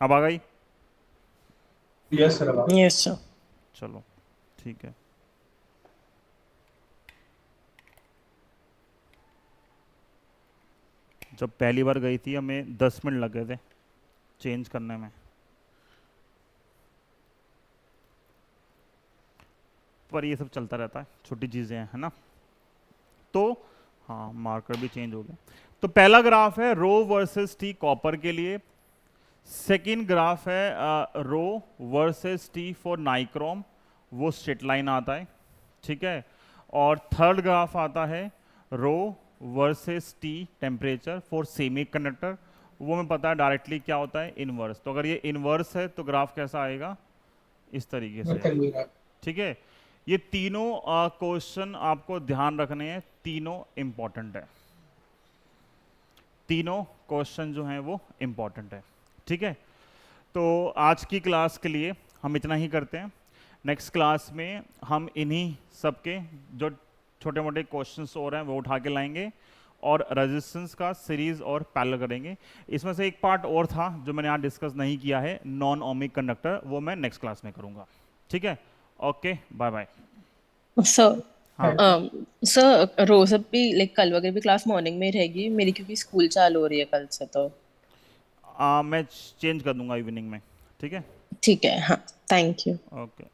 अब आ गई, यस सर आवाज। Yes sir. चलो ठीक है। जब पहली बार गई थी हमें 10 मिनट लग गए थे चेंज करने में, पर ये सब चलता रहता है, छोटी चीज़ें हैं, है ना। तो हाँ मार्कर भी चेंज हो गया। तो पहला ग्राफ है रो वर्सेस टी कॉपर के लिए, सेकेंड ग्राफ है रो वर्सेस टी फॉर नाइक्रोम, वो स्ट्रेट लाइन आता है, ठीक है। और थर्ड ग्राफ आता है रो versus T temperature for semiconductor, वो हमें पता है डायरेक्टली क्या होता है, इनवर्स। तो अगर ये इनवर्स है तो ग्राफ कैसा आएगा, इस तरीके से, rectangle graph। ठीक है। ये तीनों क्वेश्चन आपको ध्यान रखने हैं, तीनों इंपॉर्टेंट है, तीनों क्वेश्चन जो हैं वो इंपॉर्टेंट है, ठीक है। तो आज की क्लास के लिए हम इतना ही करते हैं। नेक्स्ट क्लास में हम इन्हीं सब के जो छोटे मोटे क्वेश्चंस और हैं वो उठा के लाएंगे और रेजिस्टेंस का सीरीज और पैरेलल करेंगे। इसमें से एक पार्ट और था जो मैंने यहाँ डिस्कस नहीं किया है, नॉन ओमिक कंडक्टर, वो मैं नेक्स्ट क्लास में करूँगा, ठीक है। Okay, bye bye. सर हाँ सर रोज अब भी लाइक कल वगैरह भी क्लास मॉर्निंग में ही रहेगी मेरी, क्योंकि स्कूल चालू हो रही है कल से। तो मैं चेंज कर दूंगा इवनिंग में, ठीक है। ठीक है, हाँ, थैंक यू। ओके।